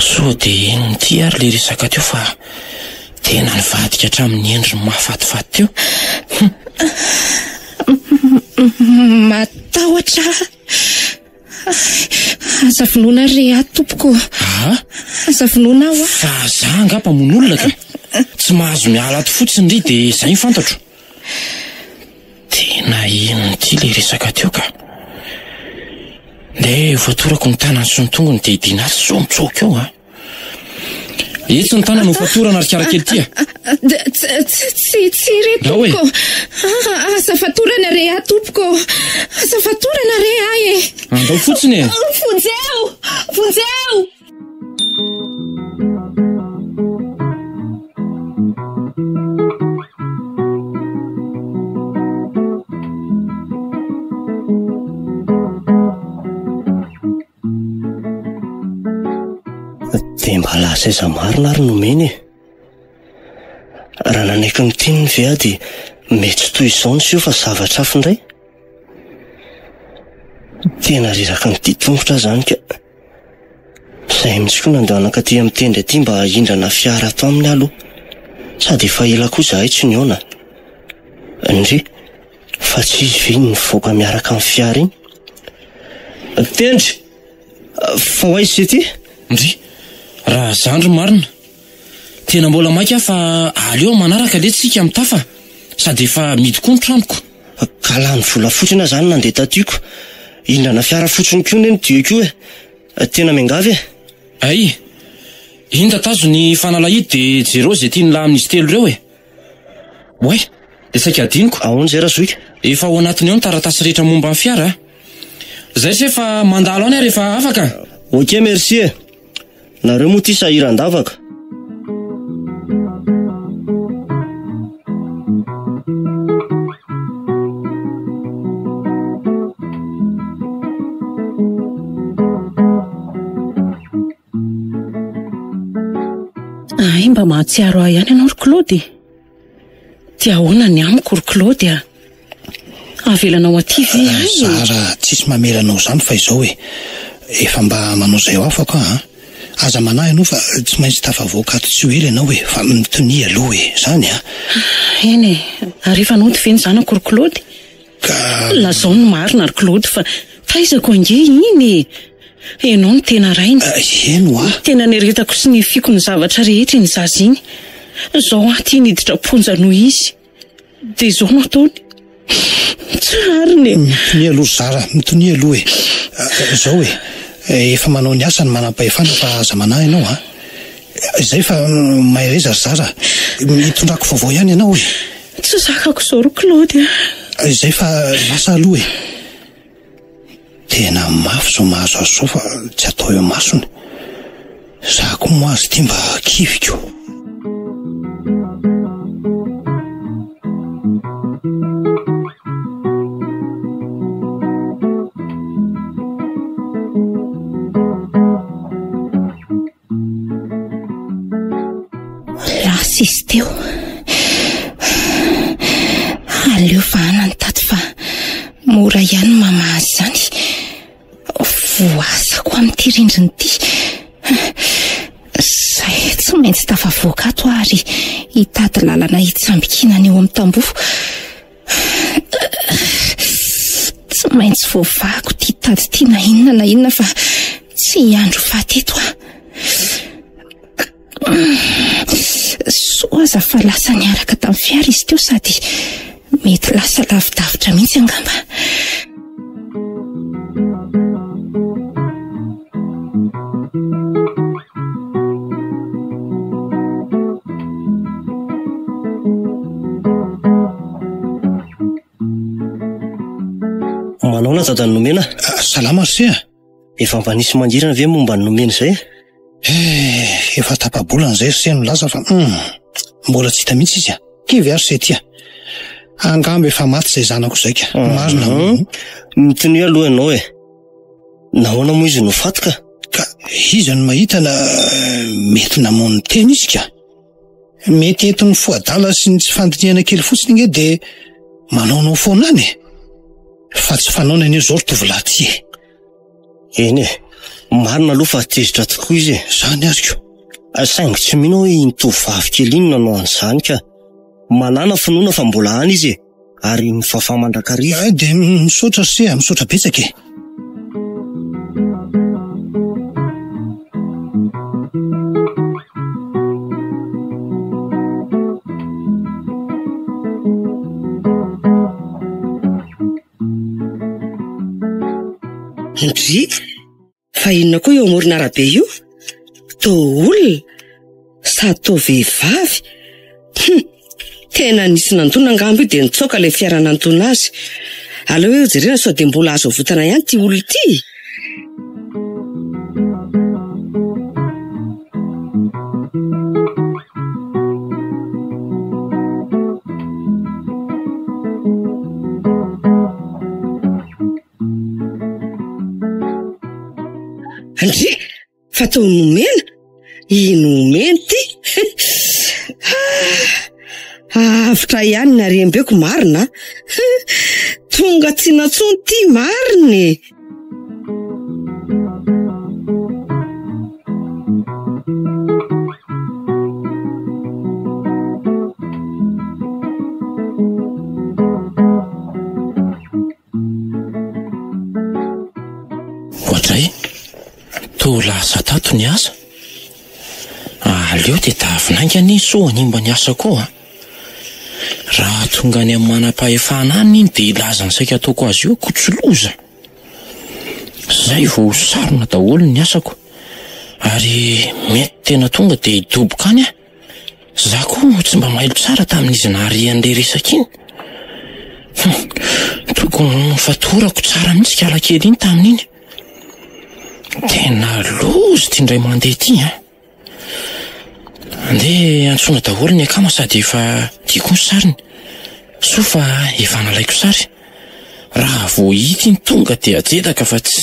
So de ty ary le resaka teo fa tena nivadika hatramin'ny endriny mahafatifaty teo. Matahotra. Aza vonoina re tompoko. Aza vonoina aho Fa za angapa mon'olona ka. Tsy mahazo miala ato fotsiny ry de zay ny fantatro. Tena ino ty le resaka teo ka. Le voatorako ny tanany sy ny tongony dia idina azy so mitsoka eo a. Etsy ny tanany ho fatorana ary karakely tia. Tsy re tompoko. Asa fatorana re a tompoko. Asa fatorana re ahy e. Andao fotsiny e. Vonjeo. Dia mba lasa iza marina ary nomeny e. Raha nanaiky ny tininy ve aho dia mety toy izao ny sio fa zavatra hafa indray. Tena reraka ny ditongotra zany ka. Izay mihitsy koa nandeha nankaty amin'ny tendry aty mba hindrana fiara ato aminy aloha. Sady efa ela koa izahay tsy niona. Indry fa tsy izy ve nivoaka miaraka amin'ny fiara iny. Tendry, fa ho aiza ity? Indry, raha zandry marina. Tena mbola maika fa aleo manaraka letsika amin'ny tafa. Sady efa midiko ny tranoko. Ka lany vola fotsina zany nandeha tatyko. Hindrana fiara fotsiny koa ny dioko e. Tena miangavy e. Ay, inda tazo ny fanalahidy dia zero zay tiany lahy amin'izy telo reo e. Oay, dia saika adiniko. Ahoana izay raha zoika? Efa ao anatiny ao ny taratasy rehetra momba ny fiara. Zay se fa mandalo any rehefa afaka. Ok, merci e. Nareo moa ty sahiran-davaka. Ay, mba mahatsiaro ahy ihany ianao ry Claude. Dia ahoana ny amiko ry Claude a? Avelanao aty ve ahy? Zara tsisy mamelanao zany fa izao e. Efa mba manao izay ho afaka ha. Aza manahy ianao fa tsy maintsy tafavoaka ato tsy ho ela ianao e. Fa mitonia aloha e. Zany ha. Eny e. Ary efa nody ve ny zanako ry Claude? Lazao ny marina ry Claude fa faizako ange iny e. Enao ny tena rainy. Eno a. Tena neretako sy ny fiko ny zavatra rehetra ny zaza iny. Zao aty niditra ponja noho izy. Dia zao no ataony. Tsariny e. Mitonia aloha Zara, mitonia aloha e. Zao e. Efa manao ny asa ny manam-pahefana fa aza manahy ianao ha. Izay fa mahereza Zara. Hitondrako vaovao ihany ianao e. Tsy zakako zao ry Claude. Izay fa lasa aloha e. Tena mafy zao mahazo azy zao fa tsy atao eo masony. Za koa moa azy ty mba kiviko. Lasa izy teo. Aleo fa anany tato fa mora ihany mamahazy zany. Voasako amin'ity rindriny ity. Zay tsy maintsy tafavoaka ato ary hitady lalana hitsambikinana eo amin'ny tamboho. Tsy maintsy voavako ty tady ty na inona fa tsy andro fahateto a. Soa aza fa lasa niaraka tamin'ny fiara izy teo sady mety lasa lavidavitra mihitsy angamba. Manao na dada ny nomena? Salama se a. Efa mba nisy mangirana ve momba ny nomena izay? Efa tapabolana izay se no lasa fa mbola tsy hita mihitsy izy a. Kivy ary se tia. Angamba efa maty izay zanako izay ka. Marina. Mitonia aloha ianao e. Nahoana moa izy no faty ka? Ka izy no mahita na mety namono teny izy ka. Mety eto ny foadala sy ny tsy fandiniana kely fotsiny inge dia manaonao foana any e. Fa tsy fanaona anie zao ry tovolahy ty e. Eny e. Marina aloha fa tezitra tokoa izy e. Zany azoko. Saingy tsy mino hoe iny tovovavy kely iny nanao an'izany ka. Manana finoana fa mbola any izy e. Ary mifafa mandrakariva. Dia misaotra se a, misaotra betsaka e. Indry, fa inona koa eo amorona arabe io? Tô olona sa tô vehivavy? Tena nisy nantona angambo io dia nitsoaka ilay fiara nantona azy. Aleo hoe jerena sao dia mbola azo votana ihany ty olona ty. Andry, fa tô nomena? Inomena ty? Avitra ihany ny arembeko marina. Tonga tsy natsony ty mariny. Ohatray, tô lasa tato ny asa. Aleo dia tavinainga ny soanimba ny asa koa. Raha tonga any amin'ny manam-pahefana any iny dia ilaza ny saika ataoko azy io kotsoloza. Zay vao sarona daholo ny asako. Ary mety tena tonga dia hidoboka any aho. Za koa tsy mba mailo tsara tamin'izy naharian'ilay resaka iny. Tokony fatorako tsara mihitsy kiala kely iny tamin'iny. Tena lozy ty indray mandeha ty, andeha antsona daholo ny akama sady efa tiako ny sariny. So fa efa nalaiko sary. Raha vao hita iny tonga dia ajetaka fa tsy...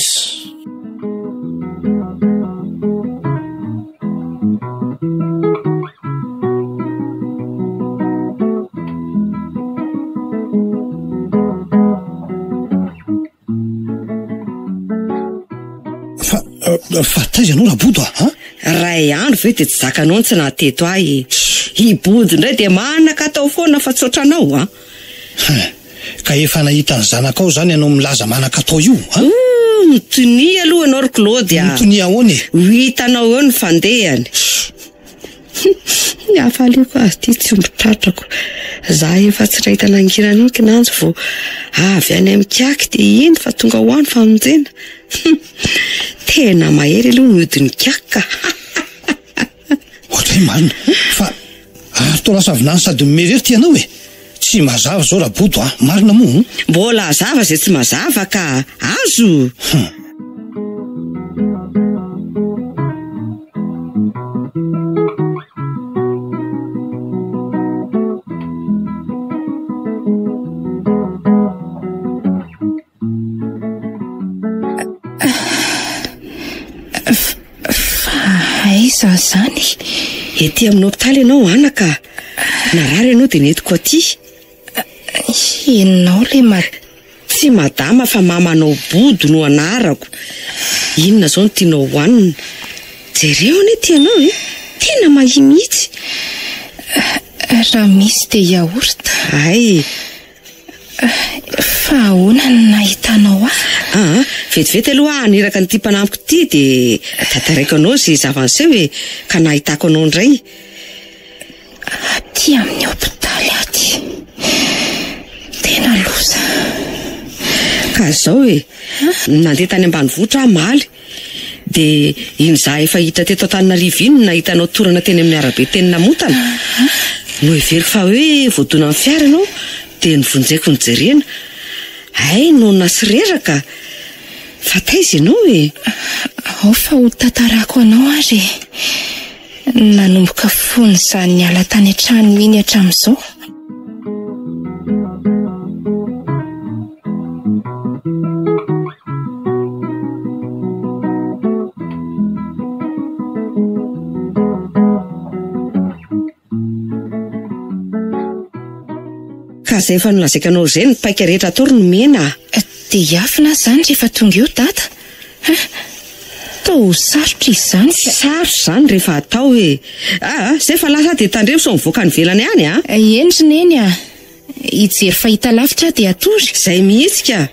Fa taiza anao Rabodo Ray andro ve dia tsy zakanao ny tsy nahateto ahy. Ibody indray dia manaka atao foana fa tsotra anao Ka efa nahita ny zanakao zany anao milaza manaka atao io Mitony aloha anao ry Claude Mitony ahoana Ho hitanao eo ny fandehany. Ny hafaliako azy ty tsy ombitratrako. Za efa tsy rahita nangirana iny kinanjo vao avy any amin'ny kiaky dia iny fa tonga ho any famonjena. Tena mahery aloha mihodiny kiaka. Ohatray marina. Fa to lasa avinany sady mimerery ty anao Tsy mazava zao Rabodo marina moa Mbola azava zay tsy mazava ka azo. Aiza zany? Ety amin'ny hopitaly ianao anaka. Narary ianao dia netiko aty. Ianao le Tsy madama fa mamanao Bodo no anarako. Inona zao no tianao hoanina? Jereo ane ty ianao Tena mahia mihitsy. Raha misy dia yaourt. Ay. Fa ahoana no nahitanao Vetivety aloha aniraka ny ty mpanampiko ty dia tataraiko anao izay zava-niseho ka nahitako anao indray. Aty amin'ny hopitaly aty. Tena loza. Ka zao nandeha tany ambanivohitra maly. Dia iny za efa hita teto Antananarivo iny nahitanao torana teny amin'ny arabe teny Namotana. No everiko fa hoe voadona amin'ny fiara ianao dia nivonjeko nijerena. No nasireraka. Fa taiza ianao Ao fa ho tantarako anao ary. Nanomboka fony izany niala tany an-trano iny hatramin'izao. Ka zay efa nolazaikanao izay ny paika rehetra atao ry nomena. Dia afina zany rehefa tonga eo data. Tô sarotra izany. Sarotra izany rehefa atao zay fa lasa dia tandremo so mivoaka ny velany any Endriny eny hijery fahita lavitra dia atory. Zay mihitsika.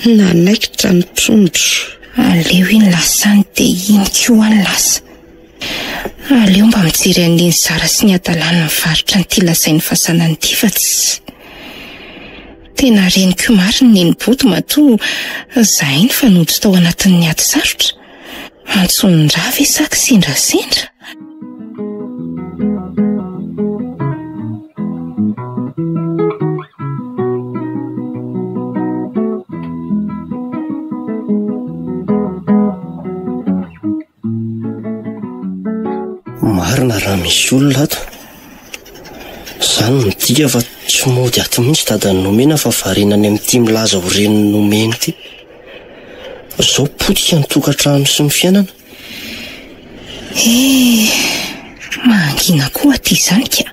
Nanaikitra ny trondro. Aleo iny lasany dia iny koa any lasa. Aleo mba mijery an'iny zara sy ny adalana mivarotra ny ty lazain'ny fahasanany ty fa tsy. Tena reniko mariny ny boto matoa zahay ny fanoditra tao anatin'ny ady sarotra. Antsonindra ve saky sendrasendra? Marina raha misy olona ato. Zany midika fa tsy mody ato mihitsy dadany nomena fa varinany amin'ity milaza ho reniny nomeny ity. Zao potika ny tokantrano sy ny fiainana. Mangina koa aty izany ka.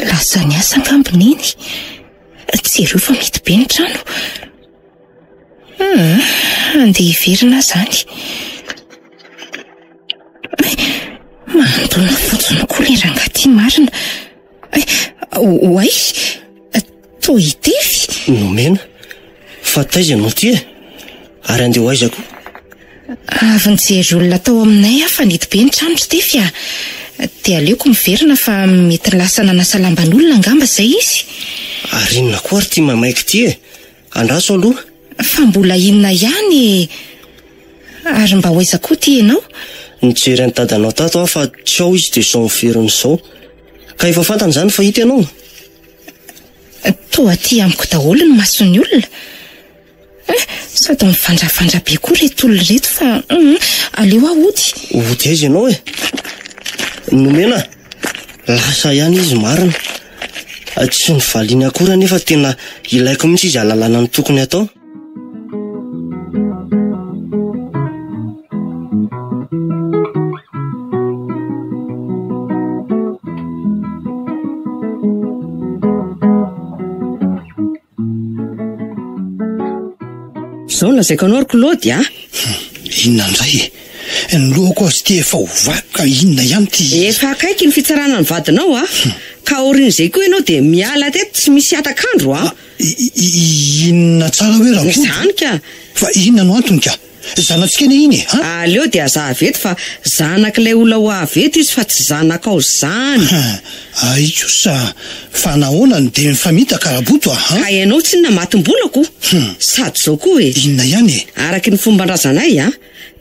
Lasa ny asa angambony iny. Tsy ireo fa mety be ny trano. Andeha hiverina zany. Mandona fotsiny koa le rangaty marina. Oay, toa hitefy. Nomena, fa taiza no ty e? Ary andeha hoaizako. Avy nijery olona tao aminay fa nety be ny trano tsy tefy a. Dia aleoko miverina fa mety lasa nanasa lamban'olona angamba izay izy. Ary inona koa ary ty mamaiky ty e? Andraso aloha? Fa mbola inona ihany. Ary mba hoaizako ty ianao? Nijery ny dadanao tato aho fa tsy ao izy dia izao miveriny izao. Ka efa fantany izany fa hita ianao? Toa ty amiko daholo ny mason'ny olona. Sady mivandravandra be koa reto olona reto fa aleo aho ody. Ody aiza ianao e? Nomena, lasa ihany izy marina. Tsy nivaliana akory nefa tena ilaiko mihitsy izy alalana ny tokony atao. Zao lazaiko anao Claude a? Inona indray? Ny lohako azy ty efa hovaky inona ihany ty? Efa akaiky ny fitsarana ny vadinao a. Ka orin'izay koa ianao dia miala teto tsy misy atakandro a. Inona tsara hoe raha izany ka. Fa inona no antony ka? Zanatsika ne iny e? Aleo dia zahavety fa zanak'ilay olona ho avety izy fa tsy zanakao zany. Kosa fa nahoana dia mifamita karaboto Ka ianao tsy namatim-bolako. Sady zao koa e. Inona ihany e? Araky ny fomban-drazanay a,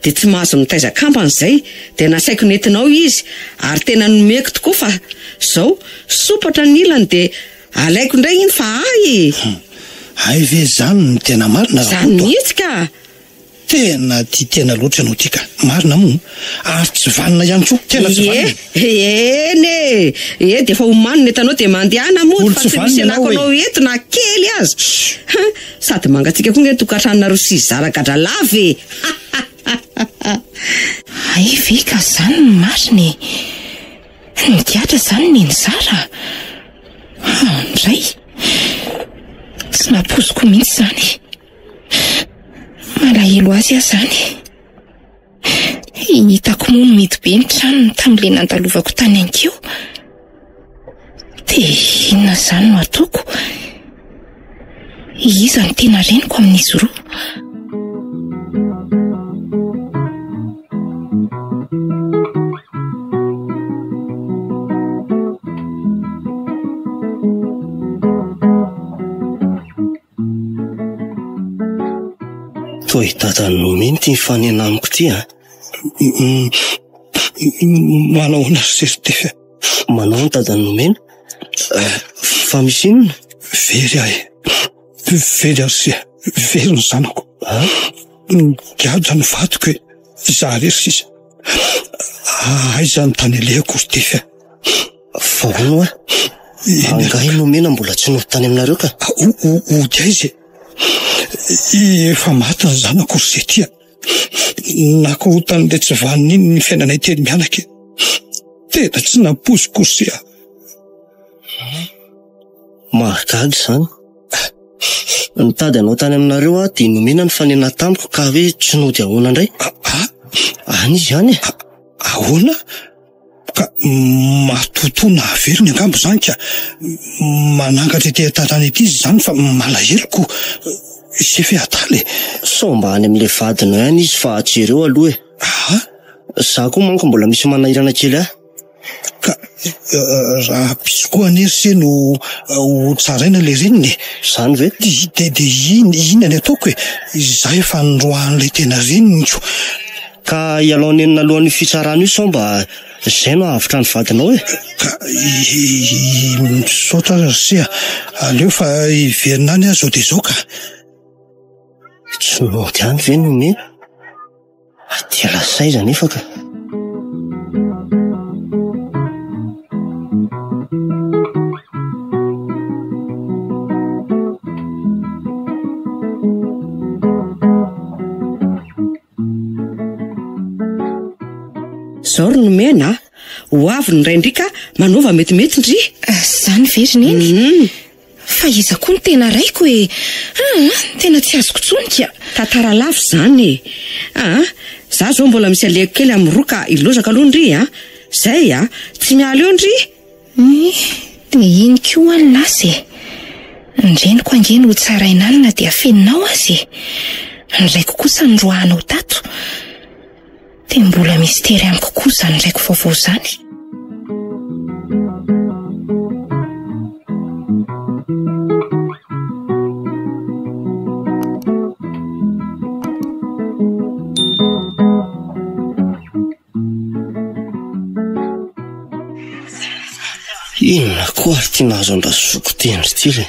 dia tsy mahazo nitaiza-kampany izay, dia nasaiko nentinao izy, ary tena nomeko tokoa fa zao sopatra ny ilany dia alaiko indray iny fa Ay ve zany no tena marina raha zany mihitsy ka. Tena tena loatra ianao ty ka. Marina moa ary tsy vanina ihany koa. Tena tsy vanina. Eny dia efa omanina etanao dia mandehana moa fa tsy misy anako anao eto na kely azy. Sady mangatsika koa ny tokantranonareo sy zaragadra lava e. Ay ve ka zany ny marina e. Nidiatra zany ny zara. Ndray tsy napoziko mihitsy zany. Malahelo azy aho zany. Hitako moa mety be ny tranony tamin'ile nandalovako tany ankeo. Dia inona zany no ataoko? Iza ny tena reniko amin'izy roa? Toa hitata ny nomeny ty mifanenamiko ty a. Manao narseritefy. Manao ny dadany nomena? Fa misy inona? Very ahy. Very arsia. Very ny zanako. Giaja ny vatiko hoe zarery sisa. Aiza ny tany alehako tefy. Fa hono a? Angahy nomena mbola tsy nohotany aminareo ka? Ody aiza e. Efa maty ny zanako izay tia. Nako hotan'ilay tsy vaniny iny ny fiainanay teny mianaka. Tena tsy napoziko sia. Mahagaga izany. Nitady anao tany aminareo a dia nomena ny fanena tamiko ka hoe tsy nody ahoana indray. Any izy ihany e? Ahoana? Ka matotona averiny angambo zany ka manangatra ety tantrany ety izy zany fa malaheloko sy fe ataly. Sao mba any amin'ilay vadina ihany izy fa jereo aloha e. Za koa manko mbola misy manahirana kely ahy. Ka raha pisokoa anery no ho tsaraina le reniny. Zany ve? De ina ny ataoko hoe izaho efa nroahan'ilay tena reniniko. Ka ialao nenina alohan'ny fitsarana io sao mba zay no avitra ny vadinao e? Ka misaotra sia aleo fa iverina any azo de zao ka. Tsy mody any ve no mena? Dia lasaiza nefa ka. Zao ry nomena ho avy ny raindrika manova metimety ndry. Zany very neny. Fa iza koa ny tena raiko hoe tena tsy azoko tsonika. Tantara lavo zany e. Za zao mbola misy aleko kely amin'ny roka ilozaka aloha ndry zay tsy miala eo ndry. De iny koa any lasy e. Ndreniko angeny ho tsarainalina dia afeninao azy e. Ndraiko kosa ny roahanao tato. De mbola mistery amiko kosa ny raiko vaovao zany. Inona koa ary tia nahazo andrasoko tendry ty le.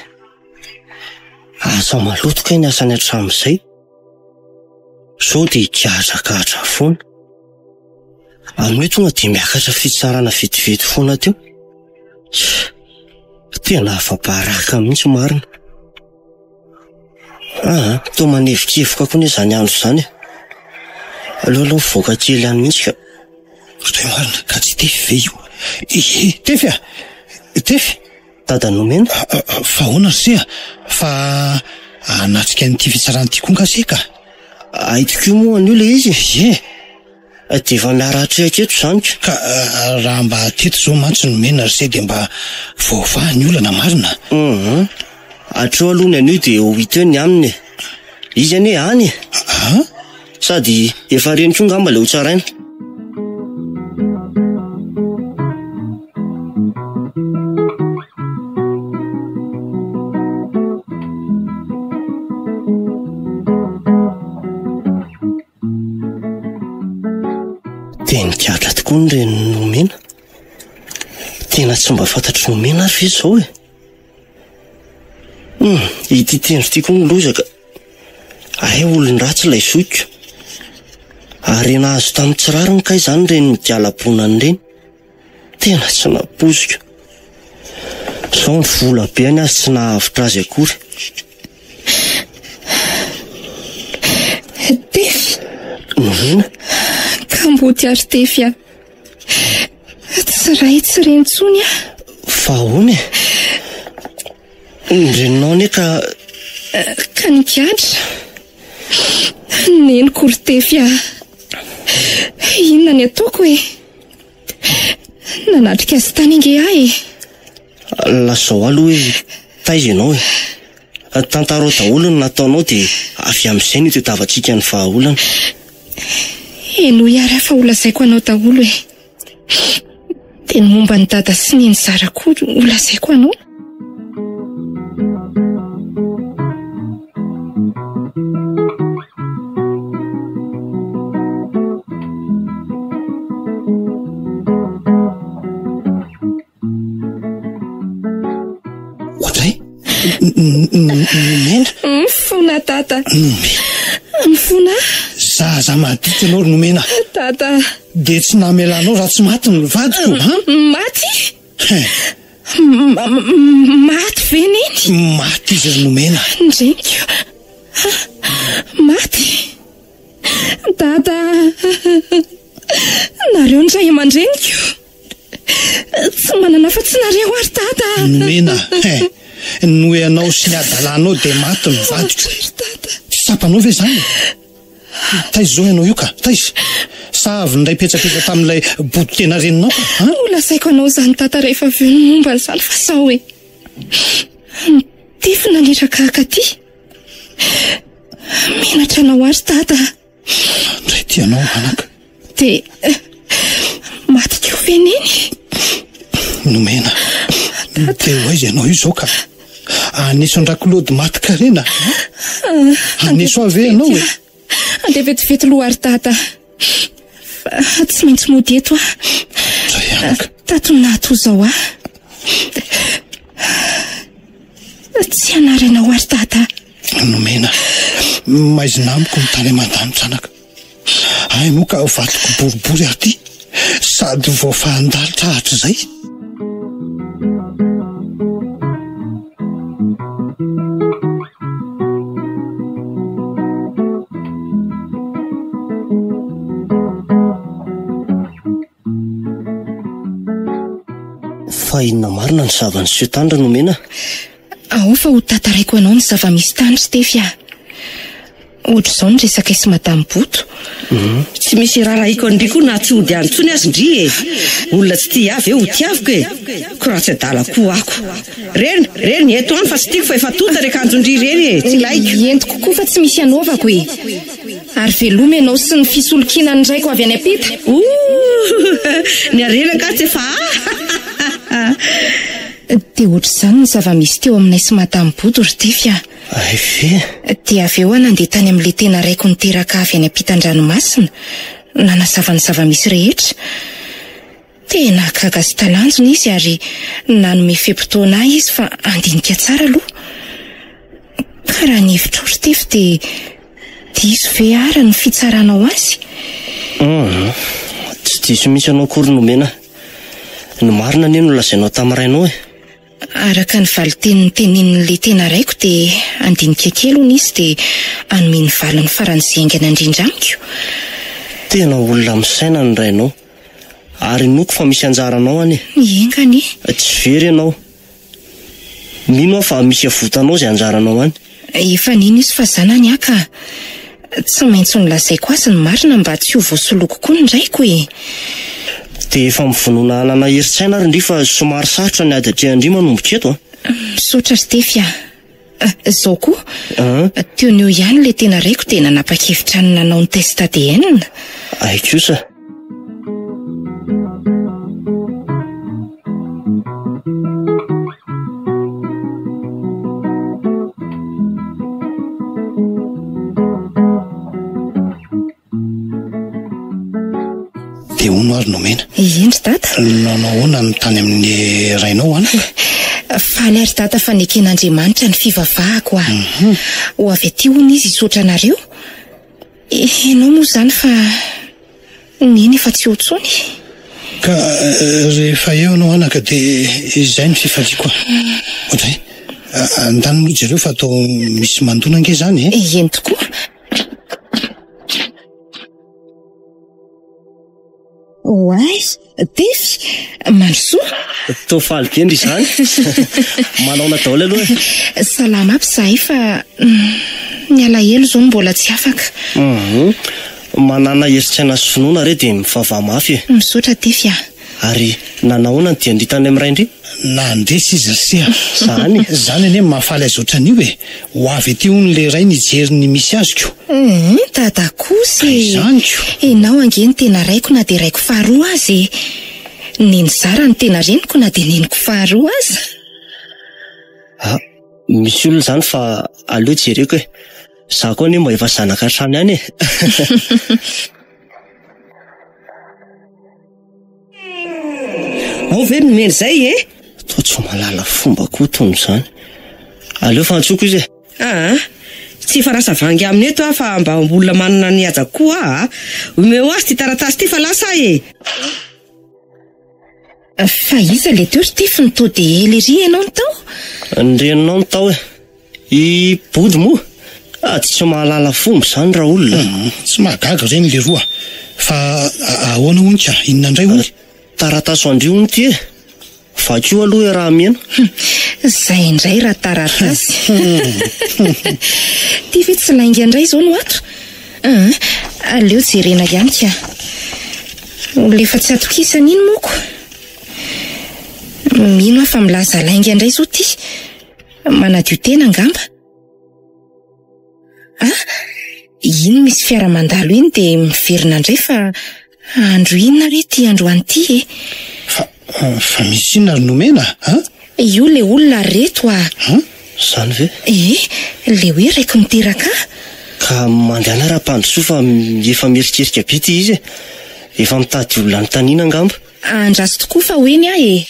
Asa malotoka iny asany hatramin'izay. Sao dia ikahadrakahatra foana. Any hoe tonga dia miakatra fitsarana vetivety foana teo. Tena afa-baraka mihitsy marina. Toa manevikevika koa izany andro izany. Aloha mivoaka kely any mihitsy ka. Ray marina ka tsy tefy ve io? Tefy tefy. Dada nomena? Fa hoana sia fa anatrika n'ity fitsarana ity koa ngase ka. Aitiko moa an'io le izy. Dia efa miarahatra aketo zany ka. Raha mba teto zao mantsy nomena ry zay dia mba vaovahany olana marina. Atreo aloha ny an'io dia ho hita eo ny aminy. Izy anie any. Sady efa reniko ngamba le ho tsaraina. Nikatra tokoa ny reny nomena. Tena tsy mba fantatry nomena ary ve zao e. Ity tendry ity koa ny lozaka. Olony ratsy ilay zoiko. Ary nahazo tamin'ny tsirariny kay izany reny midiala-ponany reny. Tena tsy napozika. Sao ny vola be any azy tsy nahavitra azy akory. Tefy. Nomena? Kamboty ary tefy tsy ray tsy rentsony Fa hoany Ndreninao ne ka nikatra neniko ry tefy inona ny ataoko hoe nanatrika azy tany inge lasao aloha hoe taiza ianao tantaro daholo ny nataonao dia avy amin'izay ny tadiavantsika ny vahaolana. Eno iary afa olazaiko anao daholo dia ny momba ny dada sy ny zarako olazaiko anao. Mifona tata. Mifona? Zaza maditra anao nomena. Tata. Dia tsy namelanao raha tsy maty ny vadiko. Maty? Maty ve neny? Maty izy nomena. Ndrenikio. Maty? Tata. Nareo ndray aman-dreniko. Tsy manana fa tsy nareo ary tata. Nomena. Noho ianao sy ny adalanao dia maty ny vadiko. Tsy sapanao ve zany? Taiza zao ianao io ka? Taiza? Sa avy ndray petsapetra tamin'ilay boto tena reninao? Olazaiko anao zany tata rehefa avy ny momba n'izany fa sao tefy naliraka akaty. Menatra anao ary tata. Ndray tianao anaka. Dia maty keo ve neny? Nomena, dia hoaiza ianao io zao ka anisondrakolody maty karena. Aniso avy ianao e. Andeha vetivety loha ary tata. Tsy maintsy mody eto ah. Zay anaka. Tato zao ah. Tsy anarana ho ary tata. Nomena, maizina amiko ny tany aman-danitra anaka. Ay moa ka vatoko boribory aty sady voafahandalitra ahatra izay. Fa inona marina ny zava-niseho tandra Nomena? Ao fa ho tataraiko anao ny zava-misy tany Stefia. Ohatra izao ny resaka sy Madame Boto. Tsy misy raraiko andriko na tsy hody any tsony azy ndry e. Olona tsy tia avy eo ho tiaviko e. Ko raha tsy adala koa ako. Reny eto any fa tsy tiako fa efa tota re kanjondry reny e. Tsy laiko. Ento kokoa fa tsy misy anaovako e. Ary veloma ianao sy ny fisolokiana ny raiko avy any ampita. Ny arena ka tsy efa dia ohatr'izany ny zava-misy teo aminay sy Madame Boto ry Stefia. Ay ve? Dia avy eo nandeha tany amin'ilay tena raiko niteraka avy any ampitan-dranomasina, nanazava ny zava-misy rehetra. Tena gaga sy talanjona izy ary nanome fepotona izy fa andinika tsara aloha. Ka raha ny hevitra ry Stefia dia diso ve ara ny fitsaranao azy? Tsy diso mihitsy anao akory Nomena. Ny marina anie no lazainao tam'rainao e. Araka ny valiteniny tenenin'ilay tena raiko dia andinika kely hono izy dia anome ny valiny faran'izay aingana indrindra amiko. Tena olona misaina ny rainao. Ary noko fa misy anjaranao anie. Engany. Tsy very ianao. Mino aho fa misy avotanao izay anjaranao any. Efa nino izy fa zanany aka. Tsy maintsy nolazaiko azy ny marina mba tsy ho voasoloko koa ny raiko e. Dia efa mivonoana anana herin-tsaina ary ndry fa somary sarotra ny ady atrehandry manomboka eto Misaotra Stefia. Zao koa teo ny eo ihany ilay tena raiko dia nanapa-kevitra ny nanao ny test ADN. Ay kosa. Dia hono ary Nomena. Indry tata. Nanao hoana ny tany amin'ny rainao any? Faly ary tata fa neken'Andriamanitra ny fivavahako ah. Ho avy aty hono izy hisotra anareo. Ianao moa izany fa neny efa tsy hotsony. Ka rehefa eo anao anaka dia izay ny fifaliako. Ohatray, andany moa jereo fa atao misy mandona ange izany e? Eny tokoa. Oay, Tefy, Mansoa. Tô faly be ndry izany. Manao daholo aloha. Salama aby zahay fa ny alahelo zao mbola tsy afaka. Manana herin-tsaina sy finoana re dia mivavaha mafy e. Misaotra Tefy ah. Ary nanahoana ny dia andritany amin'ny ray indry? Nandresy izy sia. Zany. Zany anie mahafaly azy ohatran'io e. Ho avy aty hono ilay ray nijery ny misy azoko. Tata kosa e. Zaniko. Enao ange ny tena raiko na dia raiko faharoa azy e. Neny Zara ny tena reniko na dia neniko faharoa azy. Misy olona izany fa aleo jereko e. Za koa anie mba efa zanaka hatrany any e. Ao ve nomeny izay e? Toa tsy malala fomba koa tony izany. Aleo fantsoko izy e. Tsy farasa vangy aminy eto fa mba olona manana ny haja koa omeo azy ty taratasy ty fa lasa e. Fa iza le teo ry Tify ny to dia elery ianao ny tao? Ny reninao ny tao e. I body moa. Tsy mahalala fomba izany raha olona. Tsy mahagaga ireny le roa. Fa ahoana hono ka? Inona indray hono? Taratasy andrio hono ty e. Vakio aloha e raha miena. Zay indray raha taratasy. Ty ve tsy lainga indray izao no ato? Aleo jerena ihany ka. Olona efa tsy atokisana iny moko. Mino aho fa milaza lainga indray izao ty. Manadio tena angamba. Iny misy fiara mandalo iny dia miverina indray fa andro inona re ty andro anty e. Fa misy inona ry Nomena, Io le olona reto Zany ve? Le hoe raiky miteraka Ka mandehana raha-pandrosoa fa efa mierikerika be ty izy efa mitady olona ny tanina angamba. Andraso tokoa fa hoeny ahy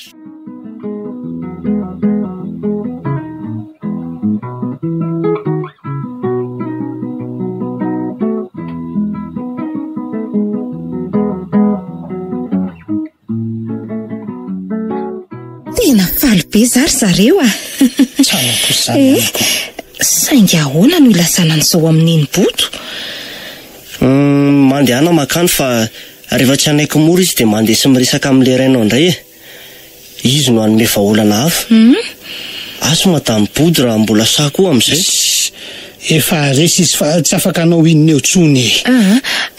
Tena faly be zary zareo saingy ahoana no ilasana an'izao amin'iny boto. Mandehana makany fa rehefa tsy anaiky mora izy dia mandeha sy miresaka amin'le rainao indray izy no hanome vahaolana hafa. Aso madamy body raha mbola sa koa amin'izay. Efa resy izy fa tsy afaka anao inona eo tsony.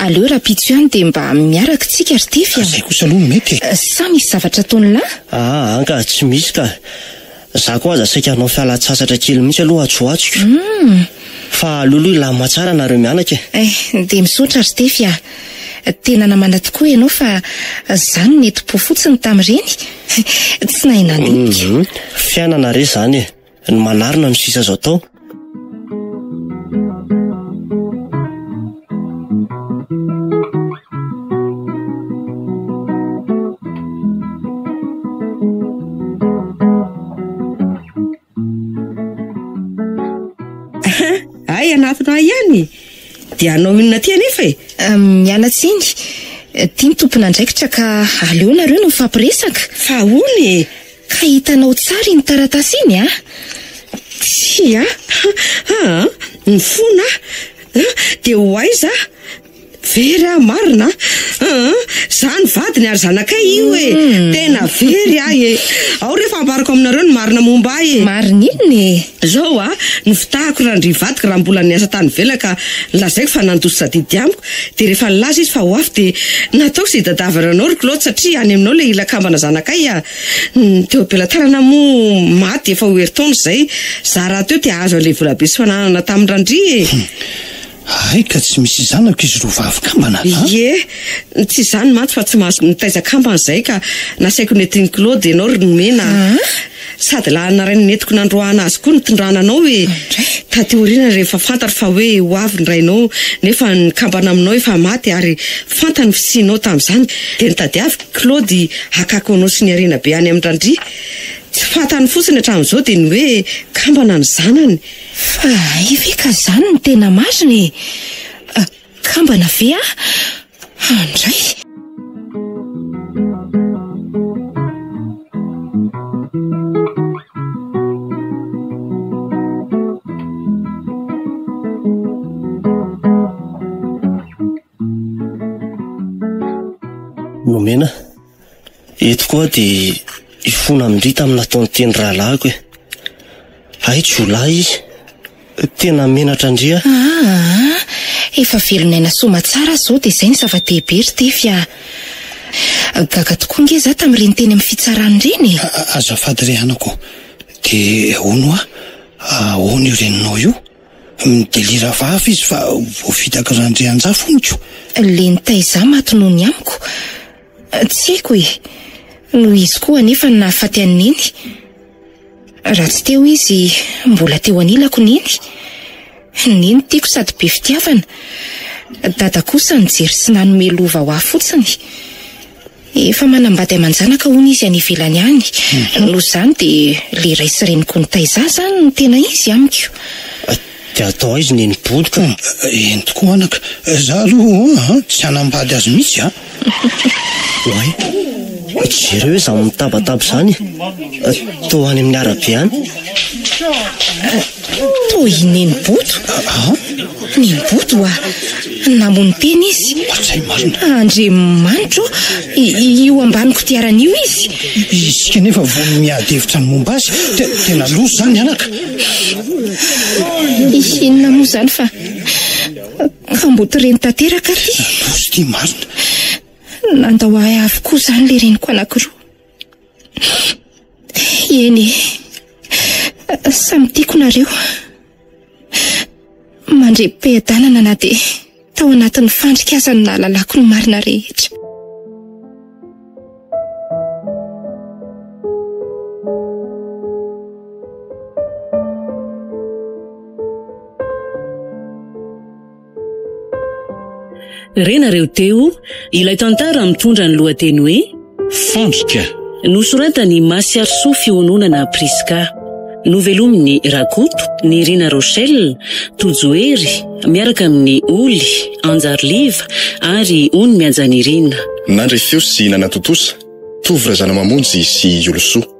Aleo raha pitso ihany dia mba miaraka tsika ry Tify. Zay kosa aloha mety. Sa misy zavatra ataony lahy? Anka tsy misy ka. Za koa aza saika anao fialan-tsasatra kely mihitsy aloha atsoatsiko. Fa alohaloha ilama tsara nareo mianaka. Dia misaotra ry Tify tena namana tokoa ianao fa zany nety-po fotsiny tamin'ireny. Tsy nahay nandinika. Fiainana re zany ny manarina no sisa azo atao. Ay anatinao ihany dia anao inona ty anefa mialatsiny tia ny tompona andraikitra ka aleo nareo no mifampiresaka. Fa hony ka hitanao tsara iny taratasy iny Tsy ny fona dia ho aiza very marina zany vadiny ary zanakay io tena very ahy ao rehefa ambarako aminareo ny marina momba ahy marina iny zao ny fitahako raha ndrivadika raha mbola niasa tany vela ka lazaiko fa nandoso sadidy amiko dia rehefa nilaza izy fa ho afy dia nataoko izay dadavana anao ry Claude satria any aminao le ilakambana zanakay teo am-pelatanana moa maty efa ho herintaona izay za raha teo dia azo ale vola be sy fananana tamin'ny randry Ay ka tsy misy zanako izy roa vavy-kambana. Tsy izany mantsy fa tsy mahazo nitaiza kambana izay ka nasaiko netiny Claude ianao ry Nomena sady lahana ray netiko nandroana azy koa nitondrana anao taty oriana rehefa fantatra fa hoe ho avy ny rainao nefa ny kambana aminao efa maty ary fantany fisianao tamin'izany dia nitady avy Claude hakako anao sy ny arena be any amin'ny randry tsy fantany fotsiny hatramin'izao dia ny hoe kambana ny zanany. Fa ive ka zany ny tena mariny kambana ve andray. Nomena eto koa dia ifona mindrita amina taon'ny teny rahalahiko ay jolay izy tena menatra andria. Efa velonaina soma tsara zao dia izay ny zava-dehibe ry Tify gaga tokoa nge za tamin'ireny teny amin'ny fitsarany ireny. Azafady ry anako dia ahoana ahoana io reninao io midelira vavy izy fa voafitaka randry anjaa foniko le nitaiza maty noho ny amiko tsy haiko noho izy koa nefa nahafaty an'iny raha tsy teo izy mbola teo anilako niny tiako sady be fitiavana dada kosa nijery sy nanome lova ho ahy fotsiny efa manambady aman-janaka hono izy any ivelany any noho izany dia le ray sy reniko nitaiza zany no tena izy amiko. Dia atao izy ny bodoka eny tokoa anaka za aloha tsy hanambady azy mihitsy jereo hoe za mitabataba zany toa any amin'ny arabe any toa iny boto boto namony teny izy Andriamanitra io ambaniko tiaran'io izy isika nefa vo miady hevitra ny momba azy tena loso zany anaka inona moa zany fa kamboty reny tanteraka ty loso ty marina nandao ahy avokoa zany le reniko anankiroa eny samy tiako nareo mandre-pe-danana na dia tao anatin'ny fandrika aza ny nahalalako ny marina rehetra. Renareo teo ilay tantara mitondra ny lohateny hoe Fandrika. nosoratany Masiarso fiononana Priska. Novelominy Rakoto, ny Rina Rochelle, Tojoery, miaraka amin'ny Oly, Anjarliva ary Ony Mianjanirina. Nandray feo sy nanatotosa, Tovy Razana Mamonjy sy Olosoa.